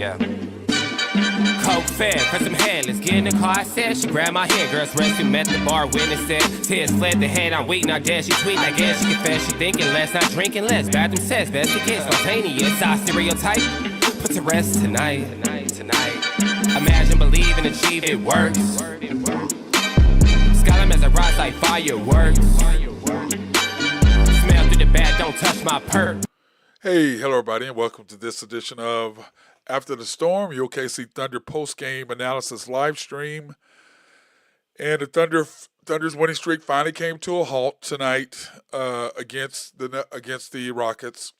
Yeah. Coke fed, for some head, let's get in the car, I said. She grabbed my hand, girls rescue, met the bar, witness said. Tears fled the head, I'm weak, not dead, she tweet, I guess she confessed. She thinking less, not drinking less, bathroom says, best to get spontaneous, our stereotype, put to rest tonight. Imagine, believe, and achieve, it works. Skyline as a rise like fireworks. Smell through the bag, don't touch my perk. Hey, hello everybody, and welcome to this edition of After the Storm, your OKC Thunder post-game analysis live stream. And the Thunder's winning streak finally came to a halt tonight against the Rockets.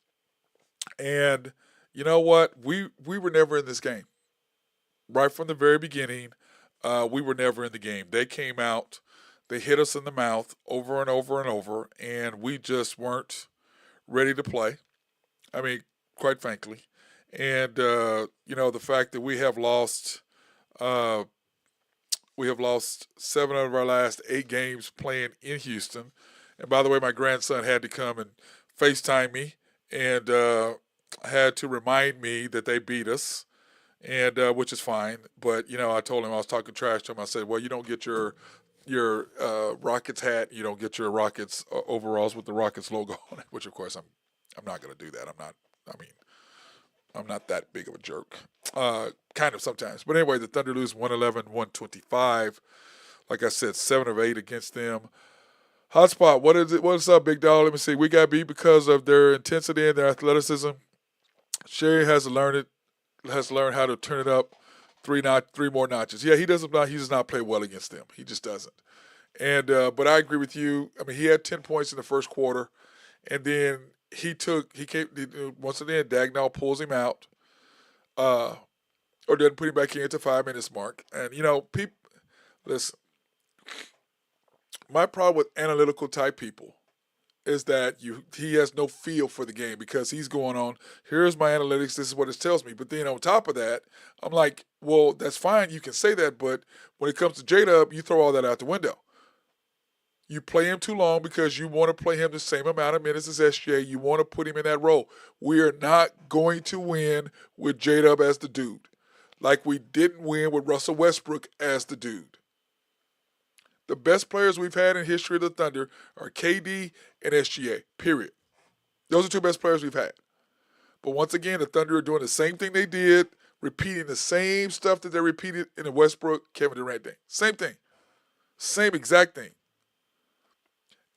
And you know what? We were never in this game. Right from the very beginning, we were never in the game. They came out, they hit us in the mouth over and over and over, and we just weren't ready to play. I mean, quite frankly. And, the fact that we have lost 7 of our last 8 games playing in Houston. And by the way, my grandson had to come and FaceTime me and had to remind me that they beat us, and which is fine. But, I told him, I was talking trash to him. I said, well, you don't get your Rockets hat, you don't get your Rockets overalls with the Rockets logo on it, which, of course, I'm not going to do that. I'm not that big of a jerk. Kind of sometimes. But anyway, the Thunder lose 111-125. Like I said, 7 of 8 against them. Hotspot, what is it? What's up, big dog? Let me see. We got beat because of their intensity and their athleticism. Sherry has learned how to turn it up 3 more notches. Yeah, he does not play well against them. He just doesn't. And but I agree with you. I mean, he had 10 points in the first quarter, and then once again, Dagnall pulls him out, or doesn't put him back in at the 5 minutes mark. And, people, listen, my problem with analytical type people is that he has no feel for the game because he's going on, here's my analytics, this is what it tells me. But then on top of that, I'm like, well, that's fine, you can say that, but when it comes to J-Dub, you throw all that out the window. You play him too long because you want to play him the same amount of minutes as SJ. You want to put him in that role. We are not going to win with J-Dub as the dude, like we didn't win with Russell Westbrook as the dude. The best players we've had in history of the Thunder are KD and SGA, period. Those are 2 best players we've had. But once again, the Thunder are doing the same thing they did, repeating the same stuff that they repeated in the Westbrook, Kevin Durant thing. Same thing. Same exact thing.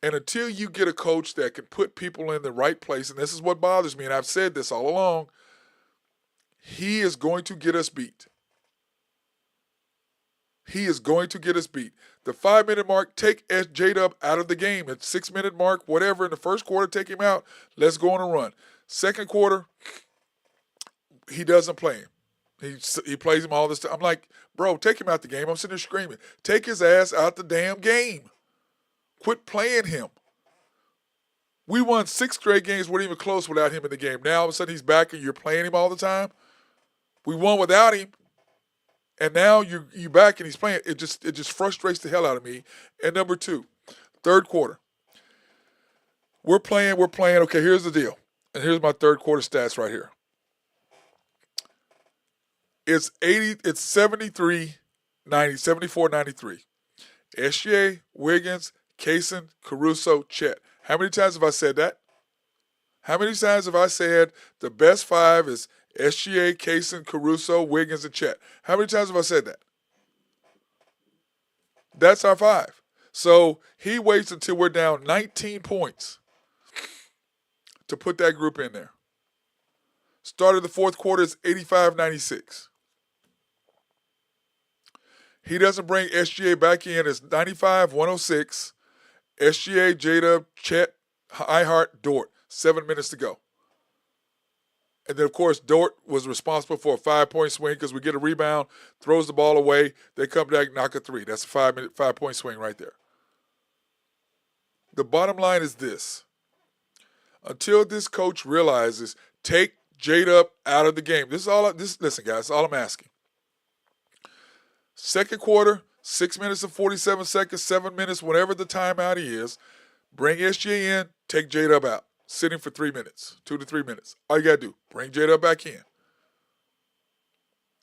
And until you get a coach that can put people in the right place, and this is what bothers me, and I've said this all along, he is going to get us beat. He is going to get us beat. The 5-minute mark, take J-Dub out of the game. At 6-minute mark, whatever, in the first quarter, take him out. Let's go on a run. Second quarter, he doesn't play him. He plays him all this time. I'm like, bro, take him out the game. I'm sitting there screaming. Take his ass out the damn game. Quit playing him. We won 6 straight games, weren't even close without him in the game. Now all of a sudden he's back and you're playing him all the time. We won without him, and now you back and he's playing. It just frustrates the hell out of me. And number 2, third quarter. We're playing. Okay, here's the deal. And here's my third quarter stats right here. It's 74-93. SGA, Wiggins, Kaysen, Caruso, Chet. How many times have I said that? How many times have I said the best 5 is SGA, Kaysen, Caruso, Wiggins, and Chet? How many times have I said that? That's our 5. So he waits until we're down 19 points to put that group in there. Start of the fourth quarter is 85-96. He doesn't bring SGA back in. It's 95-106. SGA, J-Dub, Chet, Ihart, Dort. 7 minutes to go. And then, of course, Dort was responsible for a 5-point swing because we get a rebound, throws the ball away. They come back, knock a 3. That's a 5-point swing right there. The bottom line is this. Until this coach realizes, take J-Dub out of the game. Listen, guys, this is all I'm asking. Second quarter, 6 minutes and 47 seconds, 7 minutes, whatever the timeout is, bring SGA in, take J-Dub out. Sit him for 3 minutes, 2 to 3 minutes. All you got to do, bring J-Dub back in.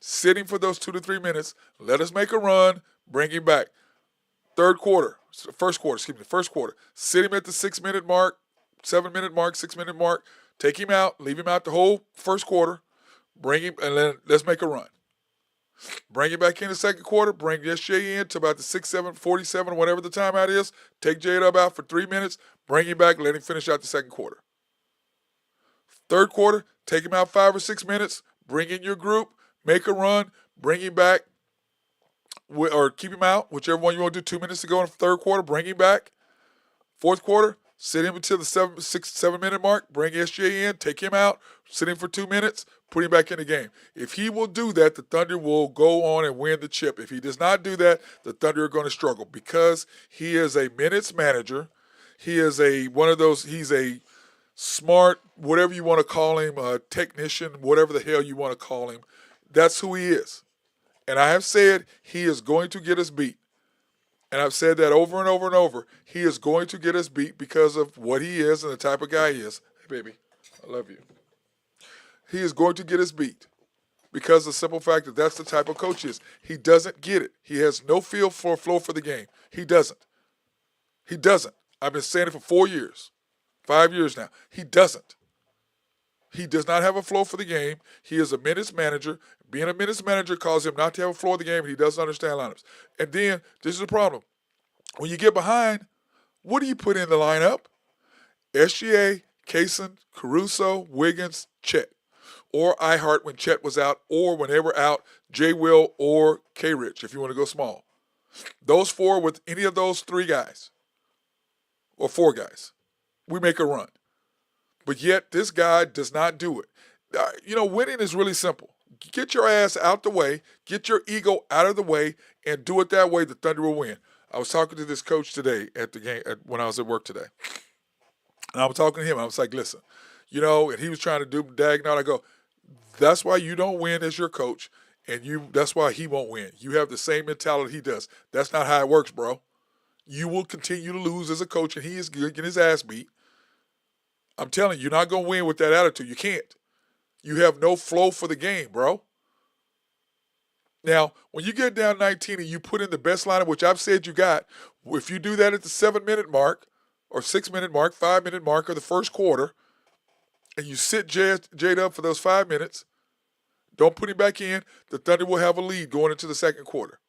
Sit him for those 2 to 3 minutes. Let us make a run. Bring him back. First quarter. Sit him at the 6-minute mark, 7-minute mark, 6-minute mark. Take him out. Leave him out the whole first quarter. Bring him, and then let's make a run. Bring him back in the second quarter. Bring SJ in to about the 6, 7, 47, whatever the timeout is. Take J-Dub out for 3 minutes. Bring him back. Let him finish out the second quarter. Third quarter, take him out 5 or 6 minutes. Bring in your group. Make a run. Bring him back. Or keep him out, whichever one you want to do. 2 minutes to go in the third quarter. Bring him back. Fourth quarter, sit him until the 7-minute mark. Bring SJ in. Take him out. Sit him for 2 minutes. Put him back in the game. If he will do that, the Thunder will go on and win the chip. If he does not do that, the Thunder are going to struggle because he is a minutes manager. He is he's a smart, whatever you want to call him, a technician, whatever the hell you want to call him. That's who he is. And I have said he is going to get us beat. And I've said that over and over and over. He is going to get us beat because of what he is and the type of guy he is. Hey, baby, I love you. He is going to get us beat because of the simple fact that that's the type of coach he is. He doesn't get it. He has no feel for flow for the game. He doesn't. He doesn't. I've been saying it for 4 years, 5 years now. He doesn't. He does not have a flow for the game. He is a minutes manager. Being a minutes manager causes him not to have a flow of the game, and he doesn't understand lineups. And then, this is the problem. When you get behind, what do you put in the lineup? SGA, Kaysen, Caruso, Wiggins, Chet. Or iHeart when Chet was out, or when they were out, J. Will or K-Rich, if you want to go small. Those four with any of those 3 guys, or 4 guys, we make a run. But yet, this guy does not do it. Winning is really simple. Get your ass out the way, get your ego out of the way, and do it that way, the Thunder will win. I was talking to this coach today at the game when I was at work today. And I was talking to him. I was like, listen, and he was trying to do diagonal. I go, that's why you don't win as your coach, and that's why he won't win. You have the same mentality he does. That's not how it works, bro. You will continue to lose as a coach, and he is getting his ass beat. I'm telling you, you're not going to win with that attitude. You can't. You have no flow for the game, bro. Now, when you get down 19 and you put in the best lineup, which I've said you got, if you do that at the 7-minute mark or 6-minute mark, 5-minute mark of the first quarter, and you sit Jade up for those 5 minutes, don't put him back in, the Thunder will have a lead going into the second quarter.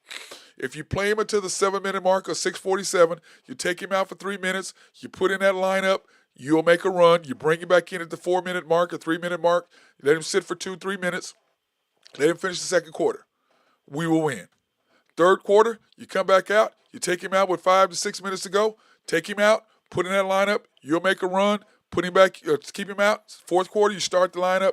If you play him until the 7-minute mark or 6:47, you take him out for 3 minutes, you put in that lineup, you'll make a run, you bring him back in at the 4-minute mark or 3-minute mark, you let him sit for 2-3 minutes, let him finish the second quarter. We will win. Third quarter, you come back out, you take him out with 5 to 6 minutes to go, take him out, put in that lineup, you'll make a run, put him back, keep him out. Fourth quarter, you start the lineup,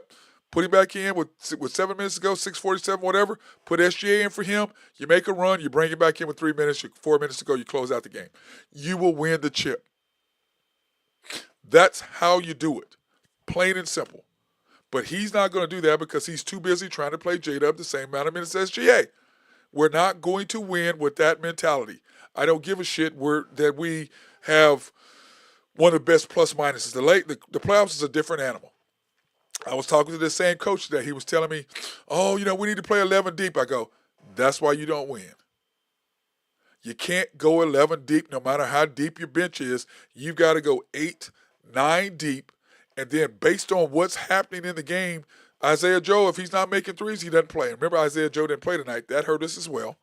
put him back in with 7 minutes to go, 6:47, whatever. Put SGA in for him. You make a run. You bring him back in with 3 minutes, 4 minutes to go. You close out the game. You will win the chip. That's how you do it. Plain and simple. But he's not going to do that because he's too busy trying to play J-Dub the same amount of minutes as SGA. We're not going to win with that mentality. I don't give a shit that we have one of the best plus minuses. The playoffs is a different animal. I was talking to this same coach today. He was telling me, we need to play 11 deep. I go, that's why you don't win. You can't go 11 deep no matter how deep your bench is. You've got to go 8, 9 deep. And then based on what's happening in the game, Isaiah Joe, if he's not making threes, he doesn't play. Remember, Isaiah Joe didn't play tonight. That hurt us as well.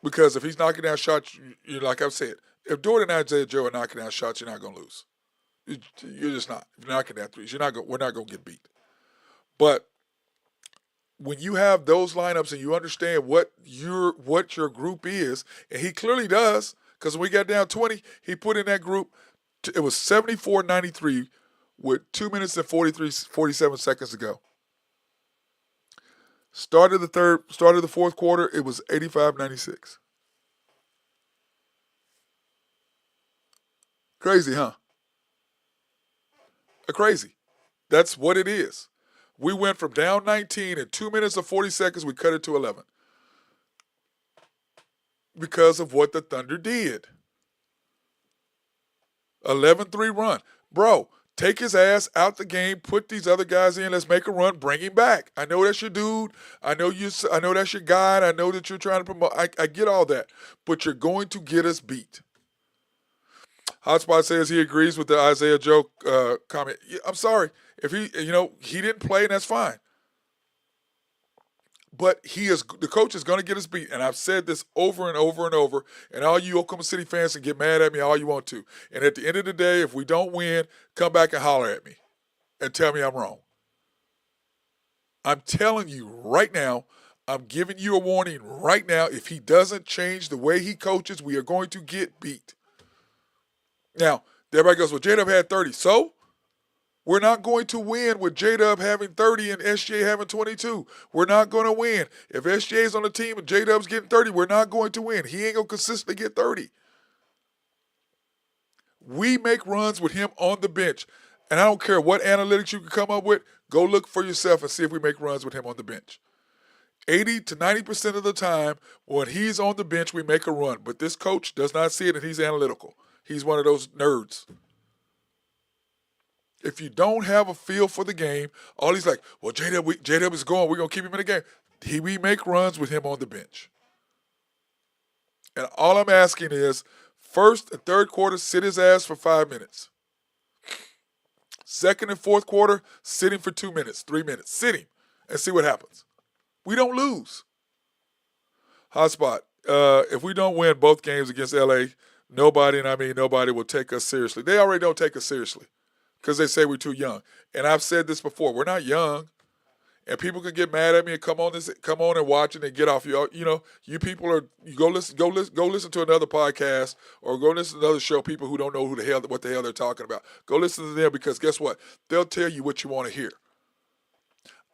Because if he's knocking down shots, like I've said, if Jordan and Isaiah Joe are knocking down shots, you're not going to lose. You're just not. If you're knocking down threes, we're not going to get beat. But when you have those lineups and you understand what your group is, and he clearly does, because when we got down 20, he put in that group. It was 74-93 with 2 minutes and 47 seconds to go. Started the fourth quarter, it was 85-96. Crazy, huh? Crazy. That's what it is. We went from down 19 in 2 minutes and 40 seconds, we cut it to 11. Because of what the Thunder did. 11-3 run. Bro, Take his ass out the game. Put these other guys in. Let's make a run. Bring him back. I know that's your dude. I know you. I know that's your guy. I know that you're trying to promote. I get all that, but you're going to get us beat. Hotspot says he agrees with the Isaiah Joe comment. Yeah, I'm sorry if he didn't play, and that's fine. But the coach is going to get us beat, and I've said this over and over and over. And all you Oklahoma City fans can get mad at me all you want to. And at the end of the day, if we don't win, come back and holler at me and tell me I'm wrong. I'm telling you right now, I'm giving you a warning right now. If he doesn't change the way he coaches, we are going to get beat. Now, everybody goes, well, J-Dub had 30. So? We're not going to win with J-Dub having 30 and SJ having 22. We're not going to win. If SJ's on the team and J-Dub's getting 30, we're not going to win. He ain't going to consistently get 30. We make runs with him on the bench. And I don't care what analytics you can come up with. Go look for yourself and see if we make runs with him on the bench. 80 to 90% of the time, when he's on the bench, we make a run. But this coach does not see it, and he's analytical. He's one of those nerds. If you don't have a feel for the game, all he's like, well, J-Dub is going. We're going to keep him in the game. We make runs with him on the bench. And all I'm asking is, first and third quarter, sit his ass for 5 minutes. Second and fourth quarter, sit him for 2 minutes, 3 minutes. Sit him and see what happens. We don't lose. Hotspot, if we don't win both games against L.A., nobody will take us seriously. They already don't take us seriously because they say we're too young. And I've said this before. We're not young. And people can get mad at me and come on and watch it and get off. You people go listen to another podcast or go listen to another show. People who don't know what the hell they're talking about. Go listen to them because guess what? They'll tell you what you want to hear.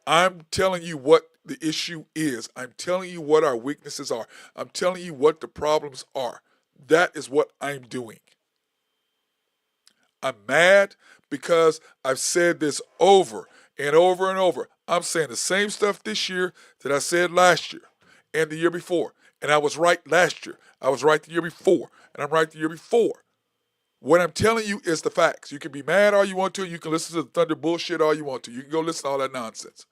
I'm telling you what the issue is. I'm telling you what our weaknesses are. I'm telling you what the problems are. That is what I'm doing. I'm mad because I've said this over and over and over. I'm saying the same stuff this year that I said last year and the year before. And I was right last year. I was right the year before. And I'm right the year before. What I'm telling you is the facts. You can be mad all you want to. You can listen to the Thunder bullshit all you want to. You can go listen to all that nonsense.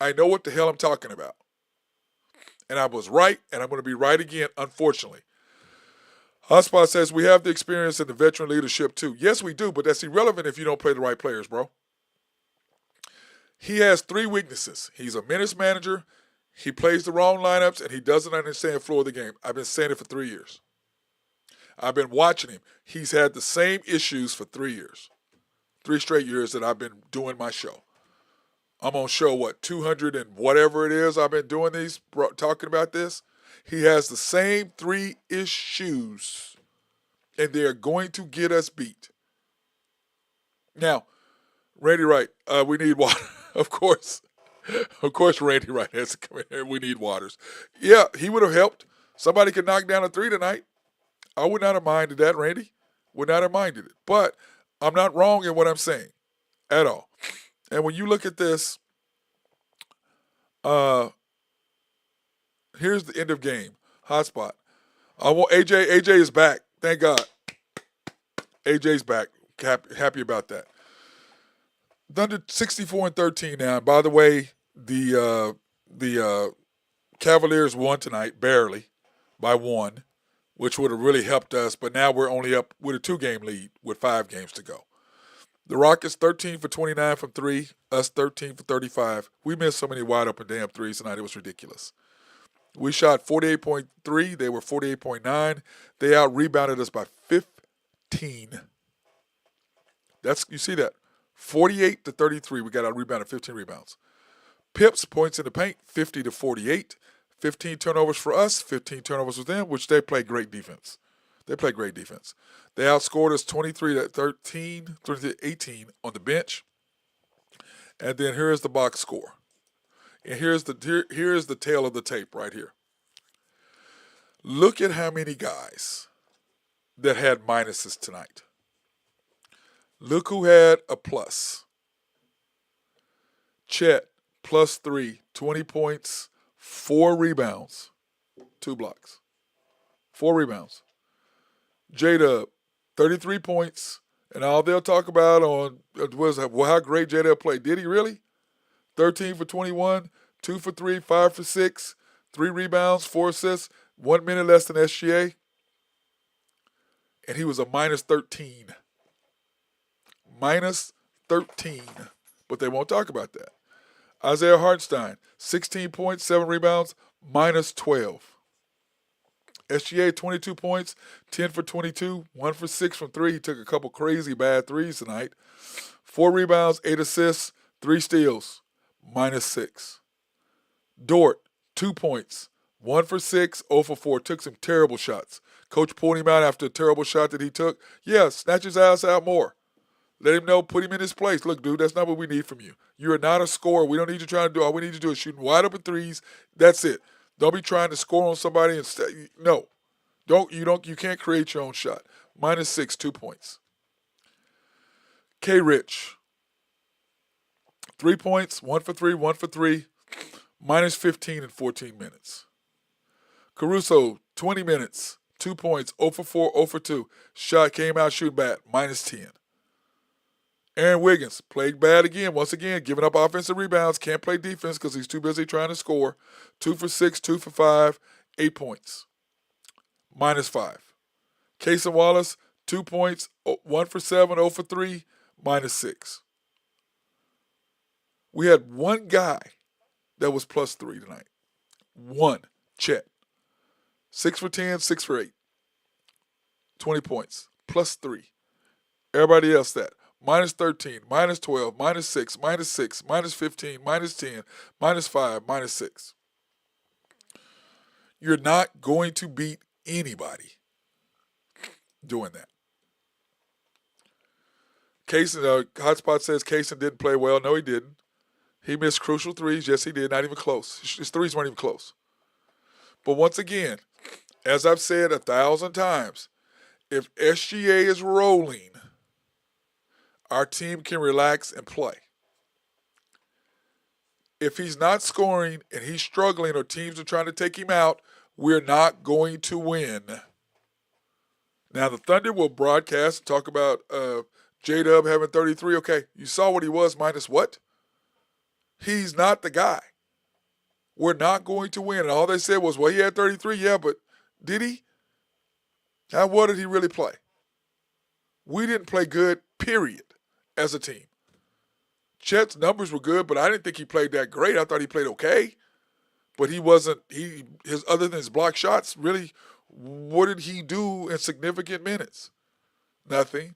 I know what the hell I'm talking about. And I was right, and I'm going to be right again, unfortunately. Hotspot says we have the experience and the veteran leadership too. Yes, we do, but that's irrelevant if you don't play the right players, bro. He has 3 weaknesses. He's a minutes manager, he plays the wrong lineups, and he doesn't understand the flow of the game. I've been saying it for 3 years. I've been watching him. He's had the same issues for 3 years. 3 straight years that I've been doing my show. I'm on show, 200 and whatever it is I've been doing these, talking about this. He has the same 3 issues, and they're going to get us beat. Now, Randy Wright, we need water. Of course, Randy Wright has to come in here. We need waters. Yeah, he would have helped. Somebody could knock down a 3 tonight. I would not have minded that, Randy. Would not have minded it. But I'm not wrong in what I'm saying at all. And when you look at this, here's the end of game. Hotspot. I want AJ. AJ is back. Thank God. AJ's back. Happy about that. Thunder 64-13 now. By the way, the Cavaliers won tonight, barely, by 1, which would have really helped us. But now we're only up with a 2-game lead with 5 games to go. The Rockets 13 for 29 from 3, us 13 for 35. We missed so many wide open damn threes tonight, it was ridiculous. We shot 48.3, they were 48.9. They out-rebounded us by 15. You see that? 48 to 33, we got out-rebounded 15 rebounds. Pips, points in the paint, 50 to 48. 15 turnovers for us, 15 turnovers with them, which they play great defense. They play great defense. They outscored us 23-13, 23-18 on the bench. And then here's the box score. And here's the tail of the tape right here. Look at how many guys that had minuses tonight. Look who had a plus. Chet, +3, 20 points, 4 rebounds, 2 blocks. 4 rebounds. J-Dub, 33 points And all they'll talk about on was how great J-Dub played. Did he really? 13 for 21, 2 for 3, 5 for 6, 3 rebounds, 4 assists, 1 minute less than SGA. And he was a minus 13. Minus 13. But they won't talk about that. Isaiah Hartenstein, 16 points, 7 rebounds, minus 12. SGA, 22 points, 10 for 22, 1 for 6 from 3. He took a couple crazy bad threes tonight. 4 rebounds, 8 assists, 3 steals, minus 6. Dort, 2 points, 1 for 6, 0 for 4. Took some terrible shots. Coach pulled him out after a terrible shot that he took. Yeah, snatch his ass out more. Let him know, put him in his place. Look, dude, that's not what we need from you. You are not a scorer. We don't need you trying to do. All we need you to do is shooting wide open threes. That's it. Don't be trying to score on somebody and stay. No. You can't create your own shot. Minus 6, 2 points. K Rich. 3 points, 1 for 3, 1 for 3. Minus 15 in 14 minutes. Caruso, 20 minutes, 2 points, 0 for 4, 0 for 2. Shot came out shooting bad, minus 10. Aaron Wiggins played bad again, once again, giving up offensive rebounds, can't play defense because he's too busy trying to score. 2 for 6, 2 for 5, 8 points. Minus 5. Cason Wallace, 2 points, 1 for 7, 0 for 3, minus 6. We had one guy that was plus 3 tonight. One, Chet. 6 for 10, 6 for 8. 20 points, plus 3. Everybody else that. Minus 13, minus 12, minus 6, minus 6, minus 15, minus 10, minus 5, minus 6. You're not going to beat anybody doing that. Cason, Hotspot says Cason didn't play well. No, he didn't. He missed crucial threes. Yes, he did. Not even close. His threes weren't even close. But once again, as I've said 1,000 times, if SGA is rolling, our team can relax and play. If he's not scoring and he's struggling or teams are trying to take him out, we're not going to win. Now, the Thunder will broadcast and talk about J-Dub having 33. Okay, you saw what he was minus what? He's not the guy. We're not going to win. And all they said was, well, he had 33. Yeah, but did he? How well did he really play? We didn't play good, period, as a team. Chet's numbers were good, but I didn't think he played that great. I thought he played okay. But he wasn't, his other than his block shots, really, what did he do in significant minutes? Nothing.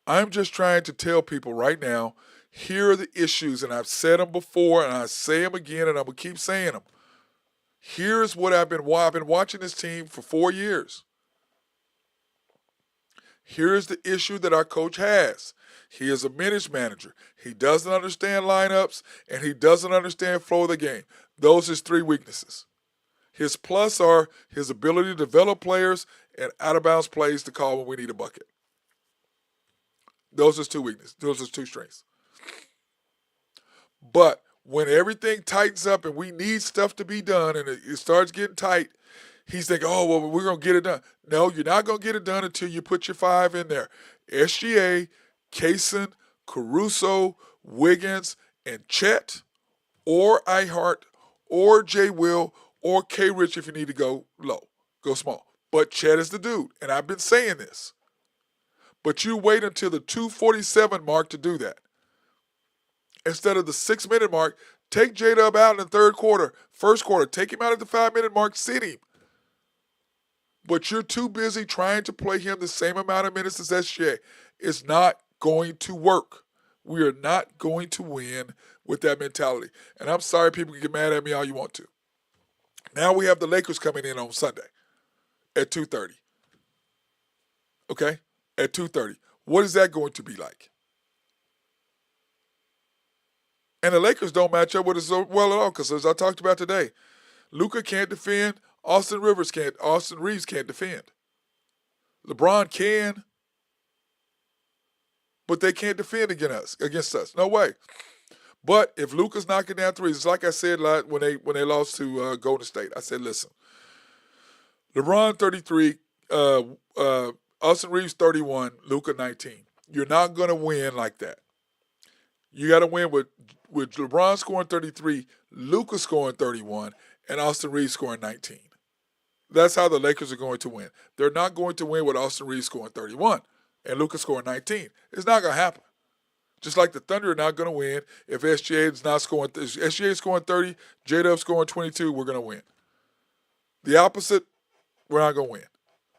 I'm just trying to tell people right now, here are the issues, and I've said them before, and I say them again, and I'm going to keep saying them. Here's what I've been watching this team for 4 years. Here's the issue that our coach has. He is a minutes manager. He doesn't understand lineups, and he doesn't understand flow of the game. Those are his 3 weaknesses. His plus are his ability to develop players and out-of-bounds plays to call when we need a bucket. Those are his 2 weaknesses. Those are his 2 strengths. But when everything tightens up and we need stuff to be done and it starts getting tight, he's thinking, oh, well, we're going to get it done. No, you're not going to get it done until you put your 5 in there. SGA, Cason, Caruso, Wiggins, and Chet, or Ihart, or J. Will, or K. Rich if you need to go low, go small. But Chet is the dude, and I've been saying this. But you wait until the 2:47 mark to do that. Instead of the 6-minute mark, take J-Dub out in the third quarter, first quarter. Take him out at the 5-minute mark, sit him. But you're too busy trying to play him the same amount of minutes as SGA. It's not going to work. We are not going to win with that mentality. And I'm sorry people can get mad at me all you want to. Now we have the Lakers coming in on Sunday at 2:30. Okay? At 2:30. What is that going to be like? And the Lakers don't match up with us so well at all because, as I talked about today, Luka can't defend. Austin Reeves can't defend. LeBron can, but they can't defend against us. No way. But if Luka's knocking down threes, it's like I said when they lost to Golden State. I said, listen, LeBron 33, Austin Reeves 31, Luka 19. You're not going to win like that. You got to win with LeBron scoring 33, Luka scoring 31, and Austin Reeves scoring 19. That's how the Lakers are going to win. They're not going to win with Austin Reeves scoring 31 and Luka scoring 19. It's not going to happen. Just like the Thunder are not going to win if SGA is not scoring. If SGA is scoring 30, J-Dub scoring 22, we're going to win. The opposite, we're not going to win.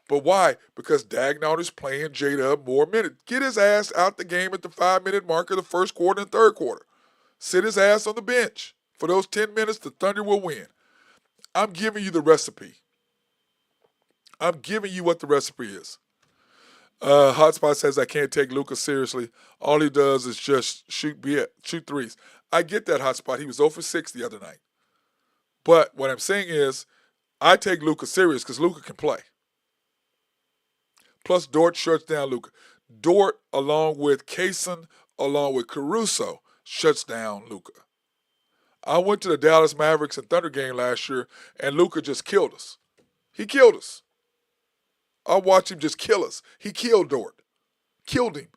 But why? Because Dagnall is playing J-Dub more minutes. Get his ass out the game at the 5-minute mark of the first quarter and third quarter. Sit his ass on the bench. For those 10 minutes, the Thunder will win. I'm giving you the recipe. I'm giving you what the recipe is. Hotspot says, I can't take Luka seriously. All he does is just shoot threes. I get that, Hotspot. He was 0 for 6 the other night. But what I'm saying is, I take Luka serious because Luka can play. Plus, Dort shuts down Luka. Dort, along with Kaysen, along with Caruso, shuts down Luka. I went to the Dallas Mavericks and Thunder game last year, and Luka just killed us. He killed us. I watched him just kill us. He killed Dort. Killed him.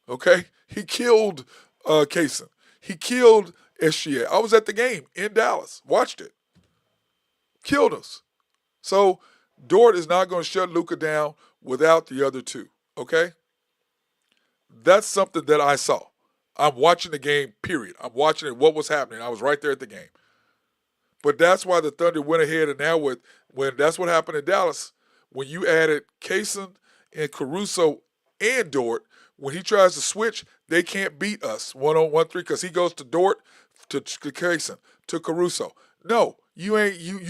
Okay? He killed Kaysen. He killed SGA. I was at the game in Dallas. Watched it. Killed us. So, Dort is not going to shut Luka down without the other two. Okay? That's something that I saw. I'm watching the game, period. I'm watching it, what was happening. I was right there at the game. But that's why the Thunder went ahead, and now when that's what happened in Dallas, when you added Kaysen and Caruso and Dort, when he tries to switch, they can't beat us 1-on-1 3 because he goes to Dort, to Kaysen, to Caruso. No, you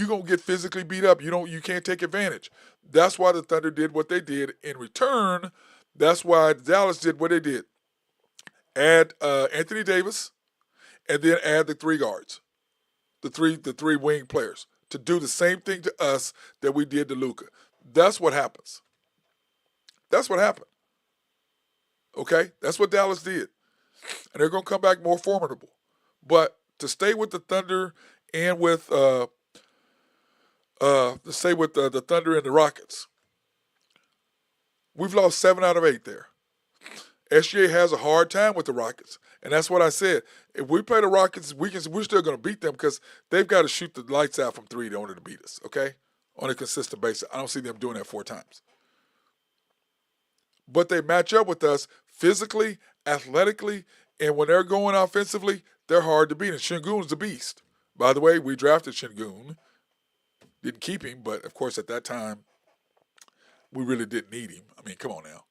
gonna get physically beat up. You can't take advantage. That's why the Thunder did what they did. In return, that's why Dallas did what they did. Add Anthony Davis, and then add the three guards, the three wing players, to do the same thing to us that we did to Luka. That's what happens. That's what happened. Okay? That's what Dallas did. And they're going to come back more formidable. But to stay with the Thunder and with the Thunder and the Rockets, we've lost 7 out of 8 there. SGA has a hard time with the Rockets. And that's what I said. If we play the Rockets, we're still going to beat them because they've got to shoot the lights out from 3 in order to beat us, okay? On a consistent basis. I don't see them doing that 4 times. But they match up with us physically, athletically, and when they're going offensively, they're hard to beat. And Şengün's a beast. By the way, we drafted Şengün. Didn't keep him, but of course at that time, we really didn't need him. I mean, come on now.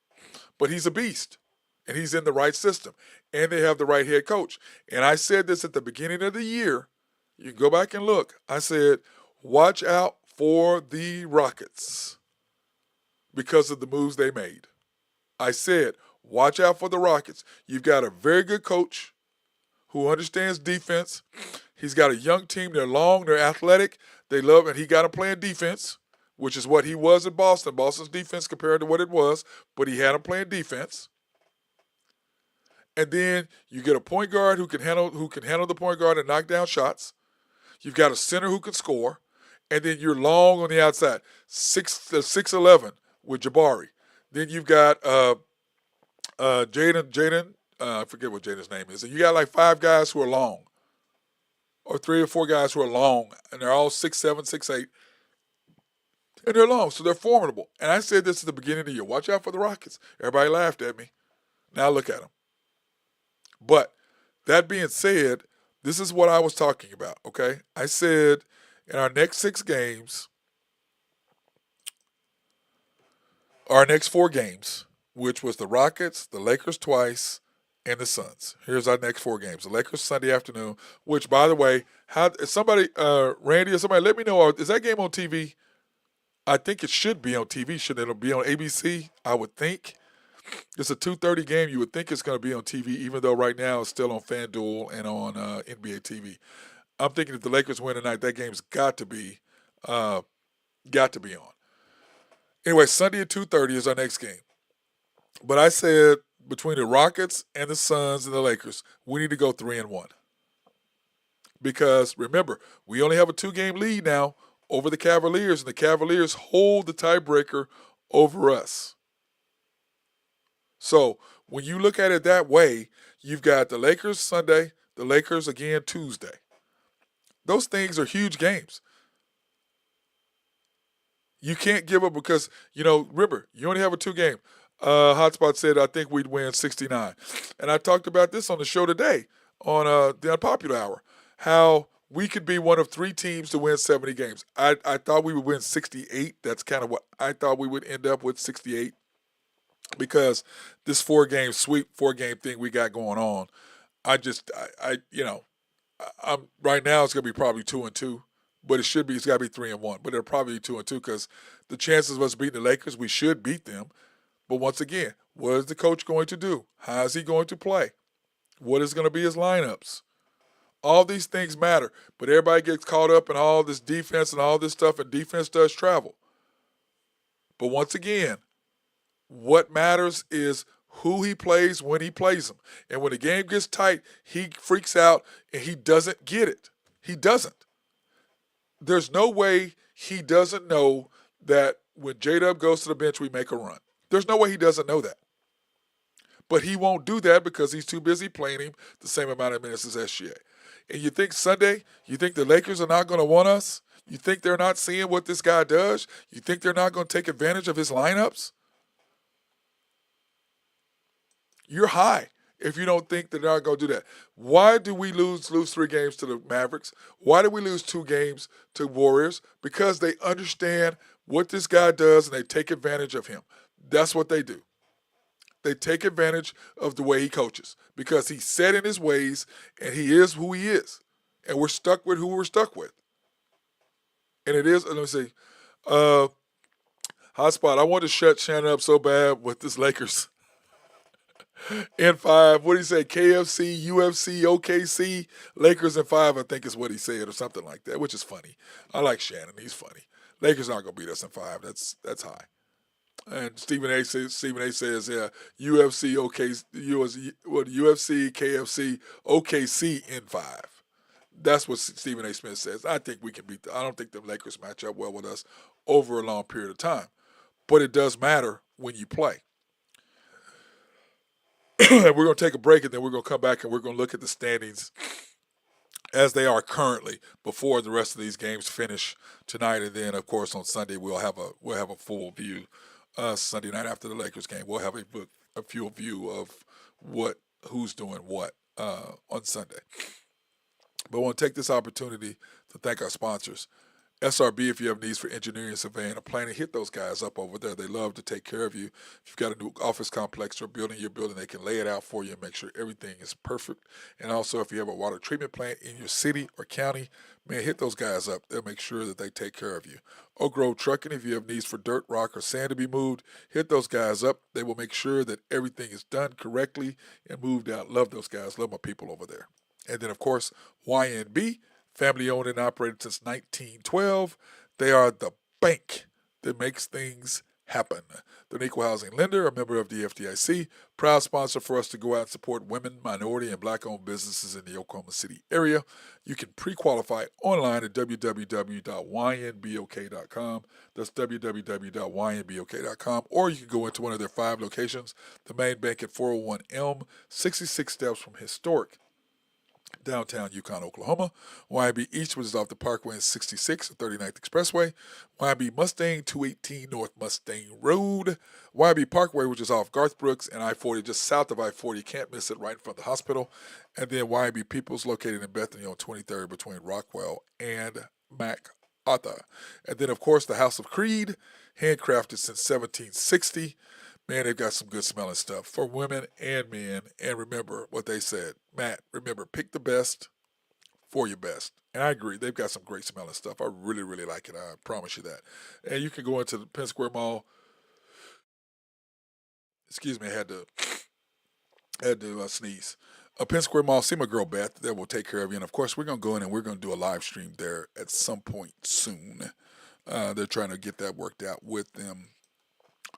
But he's a beast. And he's in the right system. And they have the right head coach. And I said this at the beginning of the year. You can go back and look. I said, watch out for the Rockets because of the moves they made. I said, watch out for the Rockets. You've got a very good coach who understands defense. He's got a young team. They're long. They're athletic. They love it. He got them playing defense, which is what he was in Boston. Boston's defense compared to what it was, but he had them playing defense. And then you get a point guard who can handle the point guard and knock down shots. You've got a center who can score. And then you're long on the outside, 6'11" with Jabari. Then you've got Jaden. I forget what Jaden's name is. And you got like 5 guys who are long, or 3 or 4 guys who are long, and they're all 6'7", 6'8", and they're long, so they're formidable. And I said this at the beginning of the year: watch out for the Rockets. Everybody laughed at me. Now look at them. But that being said, this is what I was talking about. Okay, I said, in our next 6 games, our next 4 games, which was the Rockets, the Lakers twice, and the Suns. Here's our next 4 games. The Lakers Sunday afternoon, which, by the way, Randy or somebody, let me know, is that game on TV? I think it should be on TV. Should it be on ABC? I would think. It's a 2:30 game. You would think it's going to be on TV, even though right now it's still on FanDuel and on NBA TV. I'm thinking if the Lakers win tonight, that game's got to be on. Anyway, Sunday at 2:30 is our next game. But I said between the Rockets and the Suns and the Lakers, we need to go 3-1. Because remember, we only have a 2-game lead now over the Cavaliers, and the Cavaliers hold the tiebreaker over us. So when you look at it that way, you've got the Lakers Sunday, the Lakers again Tuesday. Those things are huge games. You can't give up because, remember, you only have a two game. Hotspot said, I think we'd win 69. And I talked about this on the show today on the Unpopular Hour, how we could be one of three teams to win 70 games. I thought we would win 68. That's kind of what I thought we would end up with, 68, because this four-game sweep, four-game thing we got going on, I'm right now it's going to be probably 2-2. But it's got to be 3-1. But it'll probably be 2-2 because the chances of us beating the Lakers, we should beat them. But once again, what is the coach going to do? How is he going to play? What is going to be his lineups? All these things matter. But everybody gets caught up in all this defense and all this stuff, and defense does travel. But once again, what matters is who he plays when he plays them. And when the game gets tight, he freaks out and he doesn't get it. He doesn't. There's no way he doesn't know that when J-Dub goes to the bench, we make a run. There's no way he doesn't know that. But he won't do that because he's too busy playing him the same amount of minutes as SGA. And you think Sunday, you think the Lakers are not going to want us? You think they're not seeing what this guy does? You think they're not going to take advantage of his lineups? You're high if you don't think they're not going to do that. Why do we lose 3 games to the Mavericks? Why did we lose 2 games to Warriors? Because they understand what this guy does and they take advantage of him. That's what they do. They take advantage of the way he coaches because he's set in his ways and he is who he is. And we're stuck with who we're stuck with. And it is, let me see, Hotspot, I want to shut Shannon up so bad with this Lakers. In 5, what did he say? KFC, UFC, OKC, Lakers in 5, I think is what he said, or something like that, which is funny. I like Shannon. He's funny. Lakers aren't going to beat us in 5. That's high. And Stephen A says, yeah, UFC, UFC, KFC, OKC in 5. That's what Stephen A. Smith says. I think we can beat I don't think the Lakers match up well with us over a long period of time. But it does matter when you play. We're going to take a break, and then we're going to come back, and we're going to look at the standings as they are currently before the rest of these games finish tonight. And then, of course, on Sunday we'll have a full view. Sunday night after the Lakers game, we'll have a full view of who's doing what on Sunday. But I want to take this opportunity to thank our sponsors. SRB, if you have needs for engineering, surveying, or planning, hit those guys up over there. They love to take care of you. If you've got a new office complex or building you're building, they can lay it out for you and make sure everything is perfect. And also, if you have a water treatment plant in your city or county, man, hit those guys up. They'll make sure that they take care of you. Oak Grove Trucking, if you have needs for dirt, rock, or sand to be moved, hit those guys up. They will make sure that everything is done correctly and moved out. Love those guys. Love my people over there. And then, of course, YNB, family owned and operated since 1912. They are the bank that makes things happen. They're an equal housing lender, a member of the FDIC, proud sponsor for us to go out and support women, minority, and black-owned businesses in the Oklahoma City area. You can pre-qualify online at www.ynbok.com. That's www.ynbok.com. Or you can go into one of their 5 locations, the main bank at 401 Elm, 66 steps from historic downtown Yukon, Oklahoma. YB East, which is off the Parkway and 66 and 39th Expressway. YB Mustang, 218 North Mustang Road. YB Parkway, which is off Garth Brooks and I-40, just south of I-40. You can't miss it, right in front of the hospital. And then YB Peoples, located in Bethany on 23rd between Rockwell and MacArthur. And then, of course, the House of Creed, handcrafted since 1760. Man, they've got some good smelling stuff for women and men. And remember what they said. Matt, remember, pick the best for your best. And I agree. They've got some great smelling stuff. I really, really like it. I promise you that. And you can go into the Penn Square Mall. Excuse me, I had to sneeze. Penn Square Mall, see my girl Beth. That will take care of you. And, of course, we're going to go in and we're going to do a live stream there at some point soon. They're trying to get that worked out with them.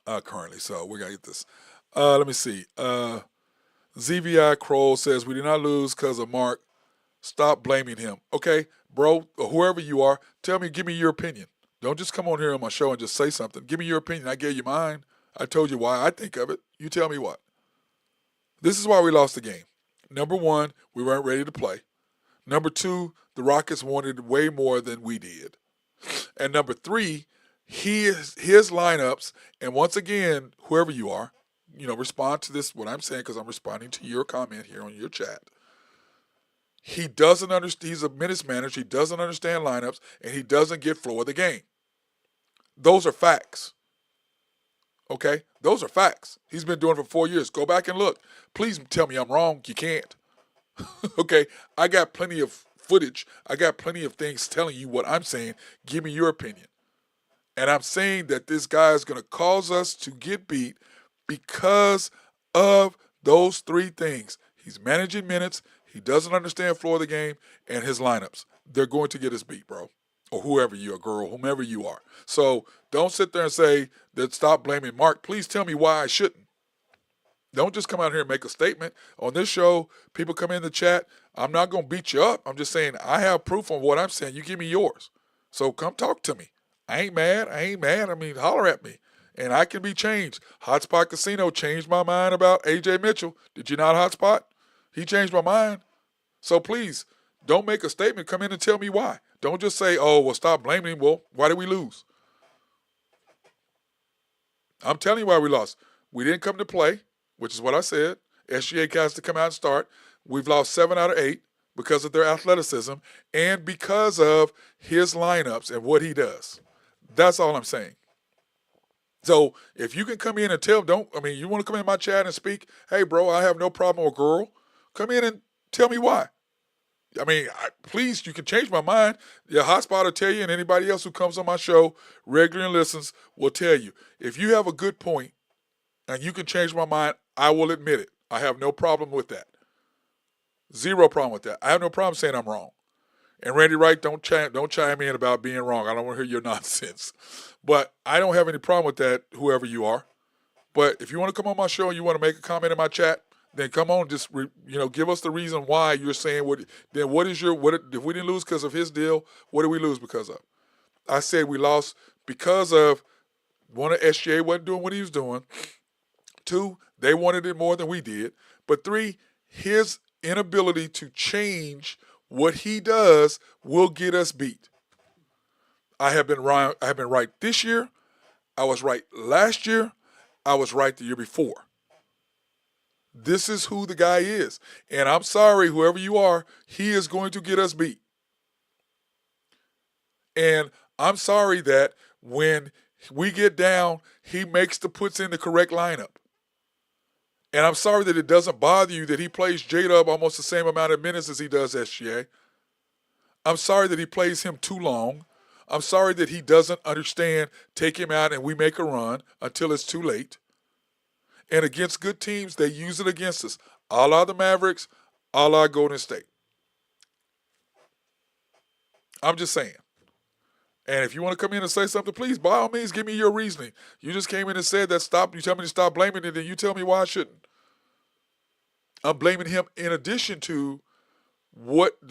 Currently, so we're going to get this. Let me see. ZVI Kroll says, we did not lose because of Mark. Stop blaming him. Okay, bro, or whoever you are, give me your opinion. Don't just come on here on my show and just say something. Give me your opinion. I gave you mine. I told you why I think of it. You tell me what. This is why we lost the game. Number one, we weren't ready to play. Number two, the Rockets wanted way more than we did. And number three, his lineups, and once again, whoever you are, respond to this, what I'm saying, because I'm responding to your comment here on your chat. He doesn't understand. He's a minutes manager. He doesn't understand lineups, and he doesn't get flow of the game. Those are facts. Okay? Those are facts. He's been doing it for 4 years. Go back and look. Please tell me I'm wrong. You can't. Okay? I got plenty of footage. I got plenty of things telling you what I'm saying. Give me your opinion. And I'm saying that this guy is going to cause us to get beat because of those three things. He's managing minutes. He doesn't understand flow of the game, and his lineups. They're going to get us beat, bro. Or whoever you are, girl, whomever you are. So don't sit there and say that stop blaming Mark. Please tell me why I shouldn't. Don't just come out here and make a statement. On this show, people come in the chat. I'm not going to beat you up. I'm just saying I have proof on what I'm saying. You give me yours. So come talk to me. I ain't mad. I mean, holler at me. And I can be changed. Hotspot Casino changed my mind about A.J. Mitchell. Did you not, Hotspot? He changed my mind. So please, don't make a statement. Come in and tell me why. Don't just say, oh, well, stop blaming him. Well, why did we lose? I'm telling you why we lost. We didn't come to play, which is what I said. SGA has to come out and start. We've lost 7 out of 8 because of their athleticism and because of his lineups and what he does. That's all I'm saying. So if you can come in and you want to come in my chat and speak, hey, bro, I have no problem with girl. Come in and tell me why. Please, you can change my mind. The Hotspot will tell you, and anybody else who comes on my show regularly and listens will tell you. If you have a good point and you can change my mind, I will admit it. I have no problem with that. Zero problem with that. I have no problem saying I'm wrong. And Randy Wright, don't chime in about being wrong. I don't want to hear your nonsense. But I don't have any problem with that, whoever you are. But if you want to come on my show and you want to make a comment in my chat, then come on, just give us the reason why you're saying what. Then if we didn't lose because of his deal, what did we lose because of? I said we lost because of one, of SGA wasn't doing what he was doing. 2, they wanted it more than we did. But 3, his inability to change what he does will get us beat. I have been right this year. I was right last year. I was right the year before. This is who the guy is. And I'm sorry, whoever you are, he is going to get us beat. And I'm sorry that when we get down, he puts in the correct lineup. And I'm sorry that it doesn't bother you that he plays J-Dub almost the same amount of minutes as he does SGA. I'm sorry that he plays him too long. I'm sorry that he doesn't understand, take him out and we make a run until it's too late. And against good teams, they use it against us. A la the Mavericks, a la Golden State. I'm just saying. And if you want to come in and say something, please, by all means, give me your reasoning. You just came in and said that you tell me to stop blaming it, and you tell me why I shouldn't. I'm blaming him in addition to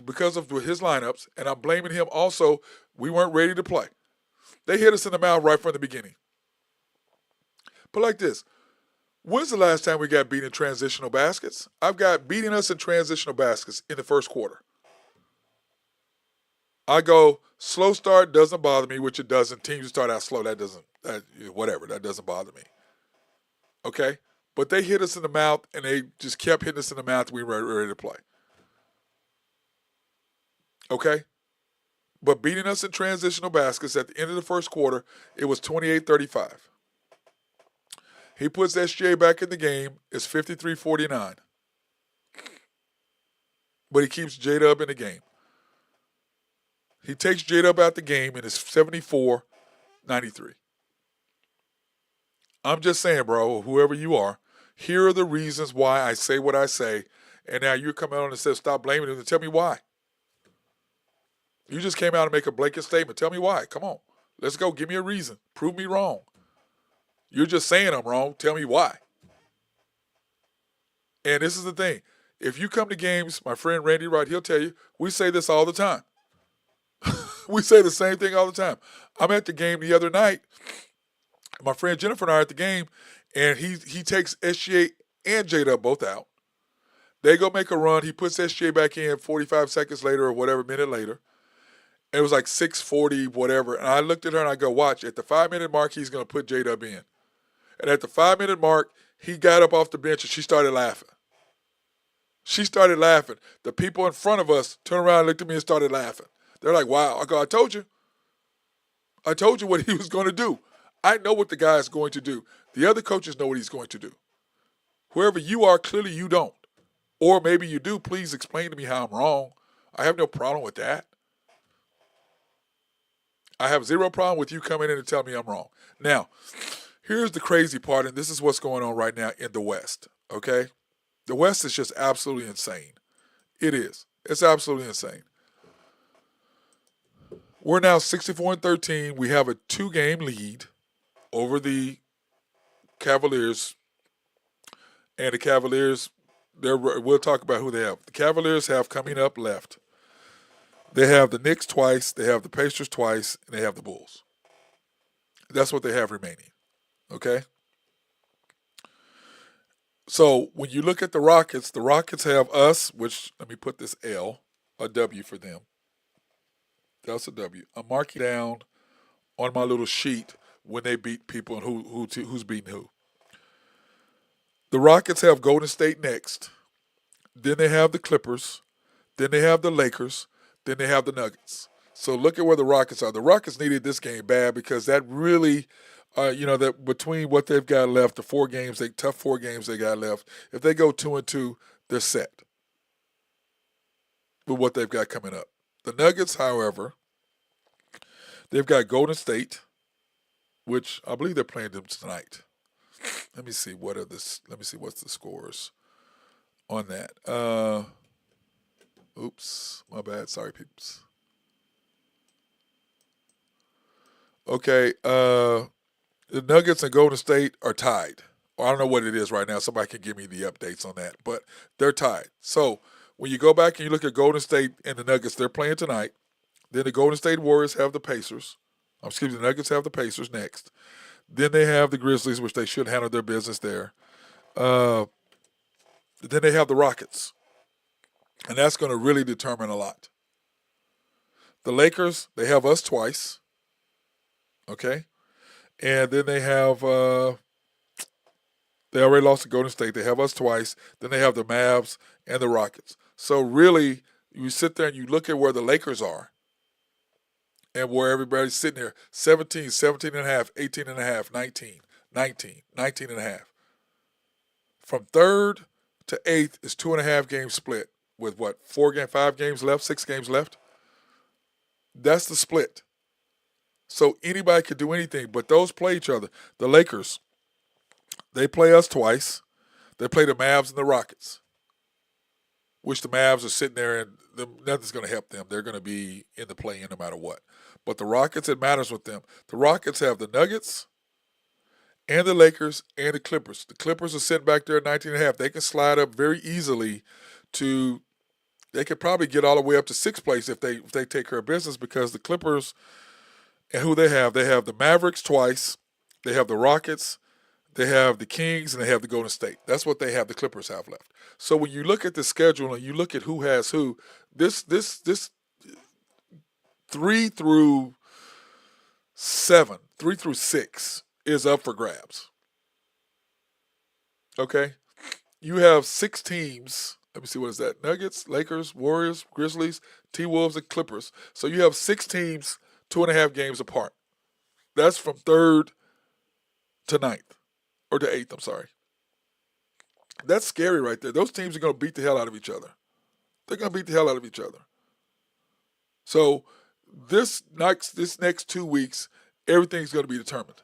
because of his lineups, and I'm blaming him also, we weren't ready to play. They hit us in the mouth right from the beginning. But like this, when's the last time we got beat in transitional baskets? I've got beating us in transitional baskets in the first quarter. I go, slow start doesn't bother me, which it doesn't. Teams start out slow, that doesn't bother me. Okay? But they hit us in the mouth, and they just kept hitting us in the mouth. We were ready to play. Okay? But beating us in transitional baskets at the end of the first quarter, it was 28-35. He puts SGA back in the game. It's 53-49. But he keeps J-Dub in the game. He takes J-Dub out the game, and it's 74-93. I'm just saying, bro, whoever you are, here are the reasons why I say what I say, and now you're coming on and said stop blaming him and tell me why. You just came out and make a blanket statement. Tell me why. Come on. Let's go. Give me a reason. Prove me wrong. You're just saying I'm wrong. Tell me why. And this is the thing. If you come to games, my friend Randy Wright, he'll tell you, we say this all the time. We say the same thing all the time. I'm at the game the other night. My friend Jennifer and I are at the game, and he takes SGA and J-Dub both out. They go make a run. He puts SGA back in 45 seconds later or whatever, minute later. And it was like 6:40, whatever. And I looked at her and I go, watch, at the 5-minute mark, he's going to put J-Dub in. And at the 5-minute mark, he got up off the bench and she started laughing. She started laughing. The people in front of us turned around and looked at me and started laughing. They're like, wow. I go, I told you. I told you what he was going to do. I know what the guy is going to do. The other coaches know what he's going to do. Whoever you are, clearly you don't. Or maybe you do. Please explain to me how I'm wrong. I have no problem with that. I have zero problem with you coming in and telling me I'm wrong. Now, here's the crazy part, and this is what's going on right now in the West, okay? The West is just absolutely insane. It is. It's absolutely insane. We're now 64-13. We have a 2-game lead over the Cavaliers. And the Cavaliers, we'll talk about who they have. The Cavaliers have coming up left. They have the Knicks twice, they have the Pacers twice, and they have the Bulls. That's what they have remaining, okay? So when you look at the Rockets have us, which, let me put this L, a W for them. That's a W. I'm marking down on my little sheet when they beat people and who's beating who. The Rockets have Golden State next. Then they have the Clippers. Then they have the Lakers. Then they have the Nuggets. So look at where the Rockets are. The Rockets needed this game bad because that really, that between what they've got left, the tough 4 games they got left, if they go 2-2, they're set with what they've got coming up. The Nuggets, however, they've got Golden State, which I believe they're playing them tonight. Let me see what's the scores on that. Oops, my bad. Sorry, peeps. Okay, the Nuggets and Golden State are tied. Well, I don't know what it is right now. Somebody can give me the updates on that, but they're tied. So when you go back and you look at Golden State and the Nuggets, they're playing tonight. Then the Golden State Warriors have the Pacers. The Nuggets have the Pacers next. Then they have the Grizzlies, which they should handle their business there. Then they have the Rockets. And that's going to really determine a lot. The Lakers, they have us twice. Okay? And then they have, they already lost to Golden State. They have us twice. Then they have the Mavs and the Rockets. So really, you sit there and you look at where the Lakers are and where everybody's sitting there. 17, 17.5, 18.5, 19, 19, 19.5. From 3rd to 8th is 2.5 games split. With 5 games left, 6 games left? That's the split. So anybody could do anything, but those play each other. The Lakers, they play us twice. They play the Mavs and the Rockets, which the Mavs are sitting there and nothing's going to help them. They're going to be in the play-in no matter what. But the Rockets, it matters with them. The Rockets have the Nuggets and the Lakers and the Clippers. The Clippers are sitting back there at 19.5. They can slide up very easily they could probably get all the way up to 6th place if they take care of business, because the Clippers and who they have the Mavericks twice, they have the Rockets, they have the Kings, and they have the Golden State. That's what the Clippers have left. So when you look at the schedule and you look at who has who, this 3 through 6 is up for grabs. Okay? You have 6 teams. Let me see, what is that? Nuggets, Lakers, Warriors, Grizzlies, T-Wolves, and Clippers. So you have 6 teams, 2.5 games apart. That's from 3rd to 9th. Or to 8th, I'm sorry. That's scary right there. Those teams are going to beat the hell out of each other. They're going to beat the hell out of each other. So this next 2 weeks, everything's going to be determined.